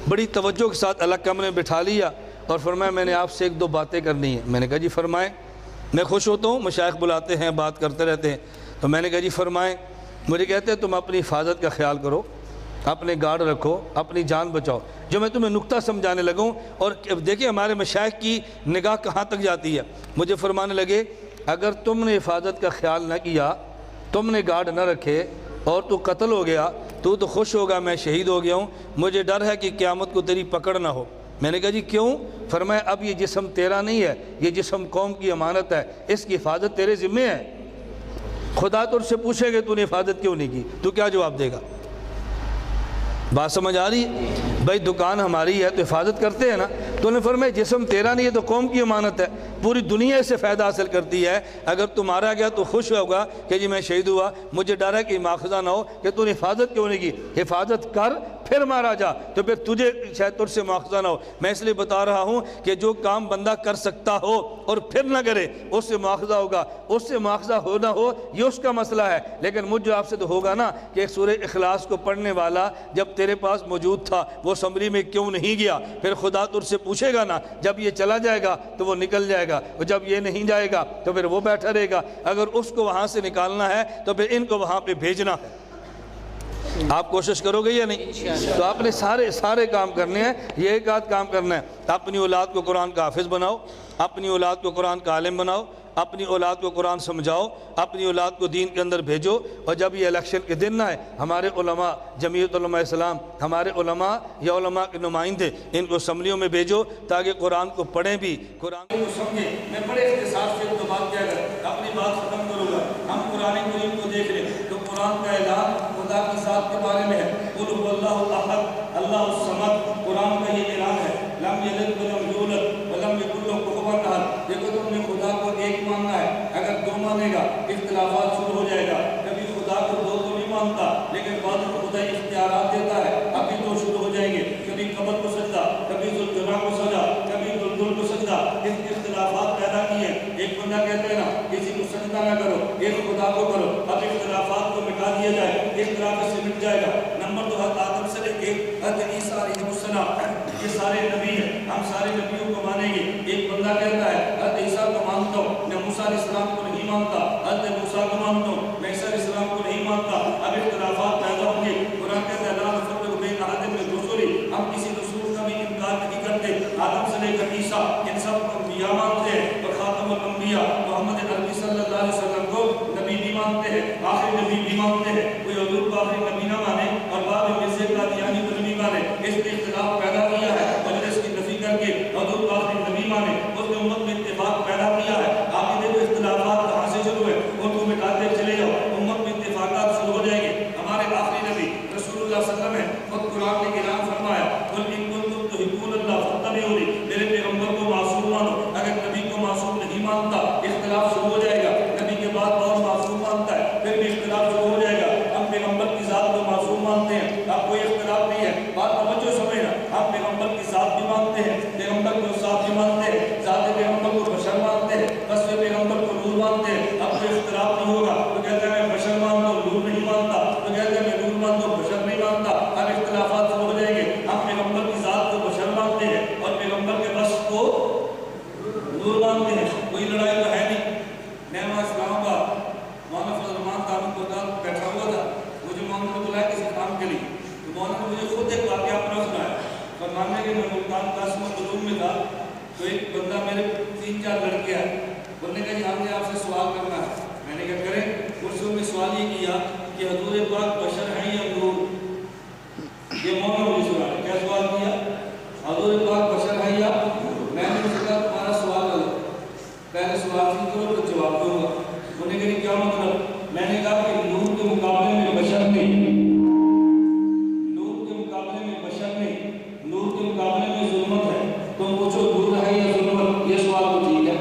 بڑی توجہ کے ساتھ الگ کمرے میں بٹھا لیا اور فرمایا میں نے آپ سے 1-2 باتیں کرنی ہیں۔ میں نے کہا جی فرمائیں۔ میں خوش ہوتا ہوں، مشائخ بلاتے ہیں، بات کرتے رہتے ہیں، تو میں نے کہا جی فرمائیں۔ مجھے کہتے ہیں تم اپنی حفاظت کا خیال کرو، اپنے گارڈ رکھو، اپنی جان بچاؤ۔ جو میں تمہیں نکتہ سمجھانے لگوں، اور دیکھیں ہمارے مشائخ کی نگاہ کہاں تک جاتی ہے۔ مجھے فرمانے لگے اگر تم نے حفاظت کا خیال نہ کیا، تم نے گارڈ نہ رکھے اور تو قتل ہو گیا، تو خوش ہوگا میں شہید ہو گیا ہوں، مجھے ڈر ہے کہ قیامت کو تیری پکڑ نہ ہو۔ میں نے کہا جی کیوں؟ فرمایا اب یہ جسم تیرا نہیں ہے، یہ جسم قوم کی امانت ہے، اس کی حفاظت تیرے ذمہ ہے۔ خدا تجھ سے پوچھے گے تو نے حفاظت کیوں نہیں کی، تو کیا جواب دے گا؟ بات سمجھ آ رہی ہے؟ بھائی دکان ہماری ہے تو حفاظت کرتے ہیں نا۔ تو نے فرمایا جسم تیرا نہیں ہے تو قوم کی امانت ہے، پوری دنیا اس سے فائدہ حاصل کرتی ہے۔ اگر تو مارا گیا تو خوش ہوگا کہ جی میں شہید ہوا، مجھے ڈر ہے کہ مواخذہ نہ ہو کہ تو نے حفاظت کیوں نہیں کی۔ حفاظت کر پھر مارا جا تو پھر تجھے شاید تجھ سے مواخذہ نہ ہو۔ میں اس لیے بتا رہا ہوں کہ جو کام بندہ کر سکتا ہو اور پھر نہ کرے اس سے مواخذہ ہوگا، اس سے مواخذہ ہو نہ ہو یہ اس کا مسئلہ ہے، لیکن مجھ جو آپ سے تو ہوگا نا کہ ایک سورہ اخلاص کو پڑھنے والا جب تیرے پاس موجود تھا وہ اسمبلی میں کیوں نہیں گیا؟ پھر خدا تجھ سے پوچھے گا نا، جب یہ چلا جائے گا تو وہ نکل جائے گا، اور جب یہ نہیں جائے گا تو پھر وہ بیٹھا رہے گا۔ اگر اس کو وہاں سے نکالنا ہے تو پھر ان کو وہاں پہ بھیجنا ہے۔ آپ کوشش کرو گے یا نہیں؟ تو آپ نے سارے کام کرنے ہیں، یہ ایک آدھ کام کرنا ہے۔ اپنی اولاد کو قرآن کا حافظ بناؤ، اپنی اولاد کو قرآن کا عالم بناؤ، اپنی اولاد کو قرآن سمجھاؤ، اپنی اولاد کو دین کے اندر بھیجو۔ اور جب یہ الیکشن کے دن نہ ہے، ہمارے علماء، جمعیت علماء اسلام، ہمارے علماء یا علماء کے نمائندے ان کو اسمبلیوں میں بھیجو تاکہ قرآن کو پڑھیں بھی، قرآن کو سمجھیں۔ میں بڑے اختصار سے ایک بات کیا کر اپنی بات ختم کروں گا۔ ہم قرآن کریم کو دیکھ لیں تو قرآن کا اعلان خدا کی ذات کے بارے میں ہے، قل هو اللہ احد اللہ الصمد۔ قرآن کا یہ اعلان ہے، لم یلد ولم یولد ولم یکن لہ کفوا احد۔ دیکھو تم نے خدا کو ایک ماننا ہے، اگر 2 مانے گا اختلافات شروع ہو جائے گا۔ کبھی خدا کو 2 تو نہیں مانتا، لیکن بعد میں خدا اختیارات دیتا ہے، ابھی 2 شروع ہو جائیں گے۔ کبھی قبر کو سجدہ، کبھی ذوالجلال کو سجدہ، کبھی ذوالجلال کو سجدہ۔ اس اختلافات پیدا کیے۔ ایک بندہ کہتے ہیں نا کسی کو سجدہ نہ کرو، ایک خدا کو کرو۔ اب اختلافات کو مٹا دیا جائے، اختلاف سے مٹ جائے گا۔ نمبر 2 یہ سارے نبی ہیں، ہم سارے نبیوں کو مانیں گے۔ ایک بندہ کہتا ہے حضرت عیسیٰ کو مانتا ہوں، میں موسیٰ علیہ السلام کو نہیں مانتا، حضرت موسیٰ کو مانتا ہوں، میں عیسیٰ علیہ السلام کو نہیں مانتا۔ اب اختلافات پیدا ہوں گے۔ قرآن کہتا ہے لا نفرق بین احد من رسلہ، ہم کسی رسول کا بھی انکار نہیں کرتے۔ آدم سے لے کر عیسیٰ ان سب کو انبیاء مانتے ہیں، اور خاتم الانبیاء محمد عربی صلی اللہ علیہ وسلم کو نبی بھی مانتے ہیں، آخری نبی بھی مانتے ہیں۔ کوئی حضور کو آخری نبی نہ مانے اور بعد میں مرزا قادیانی کو نبی مانے، اس نے اختلاف پیدا کیا ہے۔ اور اس کی نفی کر کے حضور کو آخری نبی مانے، اس نے امت میں اتفاق پیدا کیا ہے۔ آپ یہ دیکھو اختلافات کہاں سے شروع ہے، ان کو مٹاتے چلے جاؤ، امت میں اتفاقات شروع ہو جائیں گے۔ ہمارے آخری نبی رسول اللہ صلی اللہ علیہ وسلم ہے، خود قرآن نے اعلان فرمایا قل ان کنتم تحبون اللہ فاتبعونی، میرے پیغمبر کو معصوم مانو۔ اگر نبی کو معصوم نہیں مانتا اختلاف شروع ہو جائے گا، نبی کے بعد اور معصوم مانتا ہے پھر بھی اختلاف شروع ہو جائے گا۔ ہم پیغمبر کی ذات کو معصوم مانتے ہیں، اب کوئی اختلاف نہیں ہے، بات توجہ سمجھنا۔ ہم پیغمبر کی ذات بھی مانتے ہیں، پیغمبر کو ذات بھی مانتے ہیں، ذات پیغمبر کو بشر مانتے ہیں، وصف پیغمبر کو نور مانتے ہیں۔ اب کوئی اختلاف نہیں ہوگا، تو کہتا ہے میں بشر مانتا ہوں نور نہیں مانتا، تو کہتا ہے میں نور مانتا ہوں بشر نہیں مانتا۔ اب اختلافات شروع ہو جائیں گے۔ ہم پیغمبر کی ذات کو بشر مانتے ہیں اور پیغمبر کے وصف کو نور مانتے ہیں، کوئی لڑائی تو ہے نہیں۔ میں وہاں اسلام آباد مولانا فضل الرحمان تعلق کو بیٹھا ہوا تھا، مجھے مولانا نے بلایا کسی کام کے لیے، تو مولانا نے مجھے خود ایک واقعہ اپنا سنایا۔ فرمانے کے میں ملتان قاسم العلوم میں تھا، تو ایک بندہ میرے 3-4 لڑکے آئے، بولنے کا جی ہم نے آپ سے سوال کرنا ہے۔ میں نے کہا کریں؟ اس میں سوال یہ کیا کہ حضور پاک بشر ہیں یا نور؟ یہ مولانا مجھے سنا ہے، کیا سوال کیا؟ حضور پاک بشر ہیں یا؟ میں نے اس سے کہا تمہارا سوال غلط، پہلے سوال نہیں کرو تو جواب دوں گا۔ انہوں نے کہا کیا مطلب؟ میں نے کہا کہ نور کے مقابلے میں بشر نہیں، نور کے مقابلے میں بشر نہیں، نور کے مقابلے میں ظلمت ہے۔ تم پوچھو نور ہے یا ظلمت، یہ سوال تو ٹھیک ہے،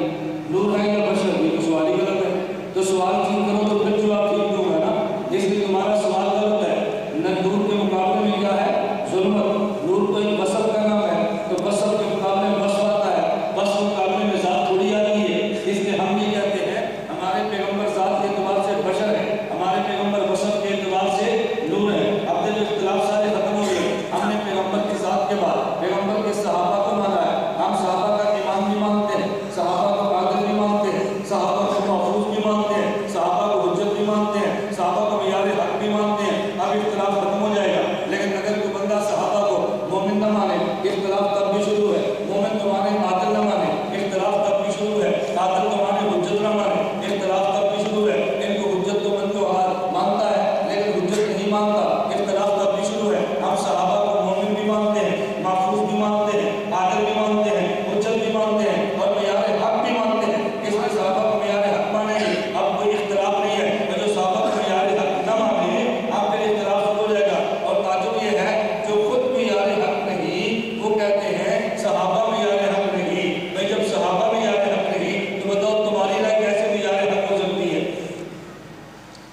نور ہے یا بشر، یہ تو سوال ہی غلط ہے۔ تو سوال ٹھیک کرو تو پھر جواب ٹھیک دوں گا نا، اس لیے تمہارا سوال غلط ہے۔ نہ نور کے مقابلے میں کیا ہے؟ ظلمت۔ نور کو ایک وصف کا نام ہے، تو وصف کے مقابلے میں وصف آتا ہے، وصف کے مقابلے میں ذات تھوڑی آتی ہے۔ اس لیے ہم یہ کہتے ہیں ہمارے پیغمبر ذات کے اعتبار سے بشر ہے، ہمارے پیغمبر وصف کے اعتبار سے نور ہے۔ اب جو اختلاف سارے ختم ہو گئے، ہم نے پیغمبر کی ذات کے بعد پیغمبر کے صحابہ کو مانا ہے۔ ہم صحابہ کا امام بھی مانتے ہیں، صحابہ کو عادل بھی مانتے ہیں، صحابہ کو محفوظ بھی مانتے ہیں، صحابہ کو حجت بھی مانتے ہیں، صحابہ کو معیار حق بھی مانتے ہیں۔ اب اختلاف ختم ہو جائے گا، لیکن اگر کوئی بندہ صحابہ کو مومن نہ مانے اختلاف تب بھی شروع ہے، مومن تو مانے عادل نہ مانے اختلاف تب بھی شروع ہے، عادل تو مانے حجت نہ مانے اختلاف تب بھی شروع ہے۔ ان کو حجت تو من کو مانتا ہے لیکن حجت نہیں مانتا، اختلاف تب بھی شروع ہے۔ ہم صحابہ کو مومن بھی مانتے ہیں، محفوظ بھی مانتے ہیں، عادل بھی مانتے ہیں، حجت بھی مانتے ہیں اور معیار حق بھی مانتے ہیں۔ اس میں صحابہ کو معیار حق مانیں گے، اب کوئی اختلاف نہیں ہے۔ اور جو صحابہ کو معیار حق نہ مانے اب پھر اختلاف شروع ہو جائے گا۔ اور تعجب یہ ہے جو خود معیار حق نہیں وہ کہتے ہیں صحابہ معیار حق نہیں۔ بھائی جب صحابہ معیار حق نہیں تو بتاؤ تمہاری رائے کیسے معیار حق ہو سکتی ہے؟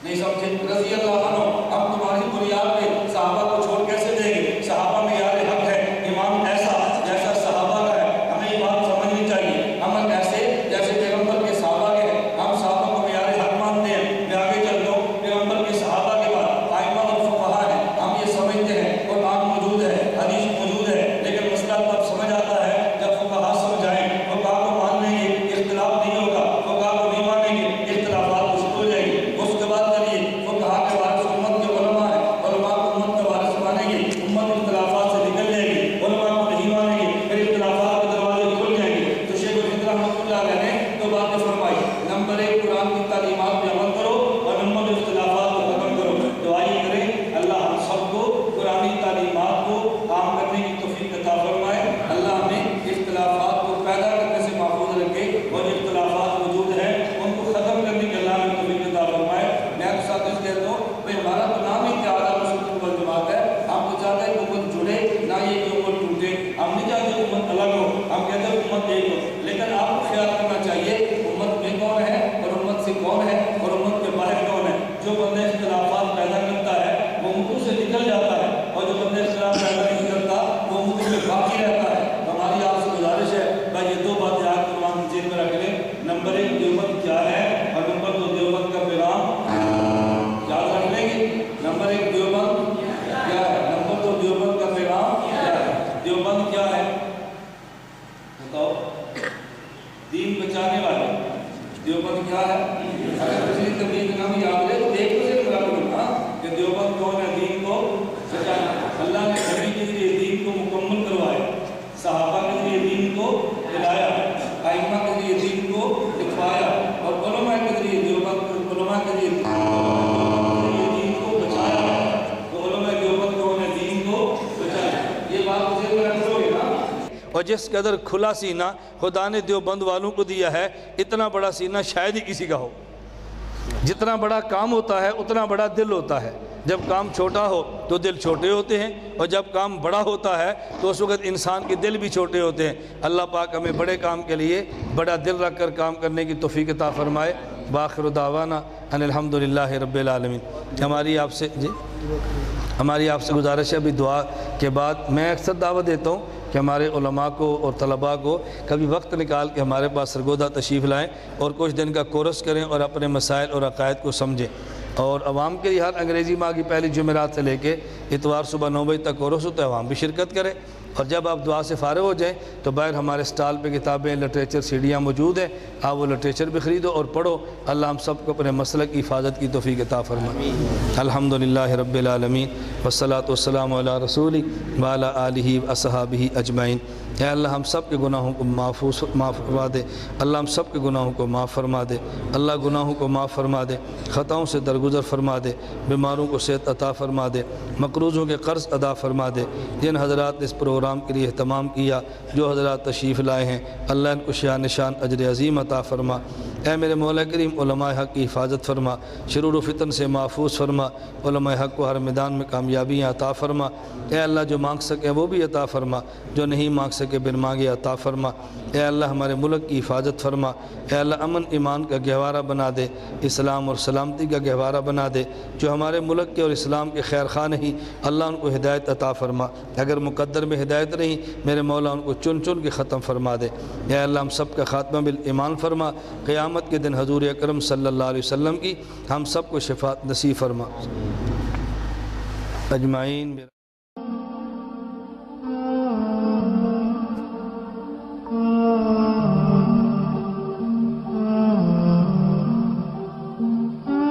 نہیں سمجھے؟ رضی اللہ عنہ ہم تمہاری بنیاد پہ صحابہ کو چھوڑ کیسے دیں گے؟ صحابہ معیار حق ہے، ایمان ایسا جیسا صحابہ کا ہے، ہمیں یہ بات سمجھنی چاہیے۔ عمل ایسے جیسے پیغمبر کے صحابہ کے ہیں، ہم صحابہ کو معیار حق مانتے ہیں۔ میں آگے چل دوں، پیغمبر کے صحابہ کے بعد ائمہ اور فقہا ہیں، ہم یہ سمجھتے ہیں قرآن موجود ہے، حدیث موجود ہے، لیکن مسئلہ تب سمجھ آتا ہے جب فقہا سمجھائیں۔ فقہا کو مان لیں گے اختلاف نہیں ہوگا، فقہا کو نہیں مانیں گے اختلافات شروع ہو جائیں گے۔ اس کے بعد چلیے فقہا کے وارث امت کے علماء ہیں، علماء کو امت کا وارث مانیں گے، امت اختلافات سے نکل جائے گی، علماء کو نہیں مانیں گے پھر اختلافات کے دروازے کھل جائیں گے۔ تو شیخ الہند رحمۃ اللہ علیہ نے تو باتیں فرمائی، نمبر 1 قرآن کی تعلیمات پہ عمل کرو اور نمبر 2 اختلافات کو ختم کرو۔ دعائیں کریں اللہ ہم سب کو قرآن تعلیمات کو عام کرنے کی توفیق عطا فرمائے، اللہ ہمیں اختلافات کو پیدا کرنے سے محفوظ رکھے اور جو اختلافات موجود ہیں ان کو ختم کرنے کے اللہ ہمیں توفیق عطا فرمائے۔ میں آپ کے ساتھ اس کہتا ہوں بھائی ہمارا تو نام ہی اتحاد اہل سنت والجماعت ہے، ہم تو چاہتے ہیں کہ امت جڑے نہ یہ کہ امت ٹوٹے، ہم نہیں چاہتے امت الگ ہو، ہم کہتے ہیں امت ایک ہو، لیکن آپ کو خیال کرنا چاہیے امت میں کون ہے اور امت سے کون ہے بچانے والے دیوبند کیا ہے؟ اگر پچھلی تبلیغ کا نام یاد رہے تو ایک دوسرے مراد کرنا کہ دیوبند کون ہے؟ دین کو بچانا۔ اللہ نے نبی کے ذریعے دین کو مکمل کروایا، صحابہ کے ذریعے دین کو پھیلایا، ائمہ کے ذریعے دین کو لکھوایا، اور علماء کے ذریعے دیوبند علماء کے ذریعے دین کو بچایا۔ تو علماء دیوبند کون ہے؟ دین کو بچایا۔ یہ بات مجھے ذرا کرو گے نا۔ اور جس قدر کھلا سینہ خدا نے دیوبند والوں کو دیا ہے، اتنا بڑا سینہ شاید ہی کسی کا ہو۔ جتنا بڑا کام ہوتا ہے اتنا بڑا دل ہوتا ہے۔ جب کام چھوٹا ہو تو دل چھوٹے ہوتے ہیں، اور جب کام بڑا ہوتا ہے تو اس وقت انسان کے دل بھی چھوٹے ہوتے ہیں۔ اللہ پاک ہمیں بڑے کام کے لیے بڑا دل رکھ کر کام کرنے کی توفیق عطا فرمائے۔ بآخر دعوانا ان الحمدللہ رب العالمین۔ ہماری آپ سے گزارش ہے، ابھی دعا کے بعد میں اکثر دعوت دیتا ہوں کہ ہمارے علماء کو اور طلباء کو کبھی وقت نکال کے ہمارے پاس سرگودہ تشریف لائیں اور کچھ دن کا کورس کریں اور اپنے مسائل اور عقائد کو سمجھیں۔ اور عوام کے لیے ہر انگریزی ماہ کی پہلی جمعرات سے لے کے اتوار صبح 9 بجے تک کورس ہوتا ہے، عوام بھی شرکت کریں۔ اور جب آپ دعا سے فارغ ہو جائیں تو باہر ہمارے سٹال پہ کتابیں، لٹریچر، سیڈیاں موجود ہیں، آپ وہ لٹریچر بھی خریدو اور پڑھو۔ اللہ ہم سب کو اپنے مسلک کی حفاظت کی توفیق عطا فرمائے۔ الحمدللہ رب العالمین والصلاۃ والسلام علی رسول وعلی آلہ واصحابہ اجمعین۔ اے اللہ ہم سب کے گناہوں کو معاف فرما دے، اللہ ہم سب کے گناہوں کو معاف فرما دے، اللہ گناہوں کو معاف فرما دے، خطاؤں سے درگزر فرما دے، بیماروں کو صحت عطا فرما دے، مقروضوں کے قرض ادا فرما دے۔ جن حضرات نے اس پروگرام کے لیے اہتمام کیا، جو حضرات تشریف لائے ہیں، اللہ ان کو شان نشان اجر عظیم عطا فرما۔ اے میرے مولا کریم علماء حق کی حفاظت فرما، شرور و فتن سے محفوظ فرما، علماء حق کو ہر میدان میں کامیابیاں عطا فرما۔ اے اللہ جو مانگ سکے وہ بھی عطا فرما، جو نہیں مانگ سکے بن مانگے عطا فرما۔ اے اللہ ہمارے ملک کی حفاظت فرما، اے اللہ امن ایمان کا گہوارہ بنا دے، اسلام اور سلامتی کا گہوارہ بنا دے۔ جو ہمارے ملک کے اور اسلام کے خیر خواہ نہیں، اللہ ان کو ہدایت عطا فرما، اگر مقدر میں ہدایت نہیں میرے مولا ان کو چن چن کے ختم فرما دے۔ اے اللہ ہم سب کا خاتمہ بالایمان فرما، قیامت کے دن حضور اکرم صلی اللہ علیہ وسلم کی ہم سب کو شفاعت نصیب فرما اجمعین۔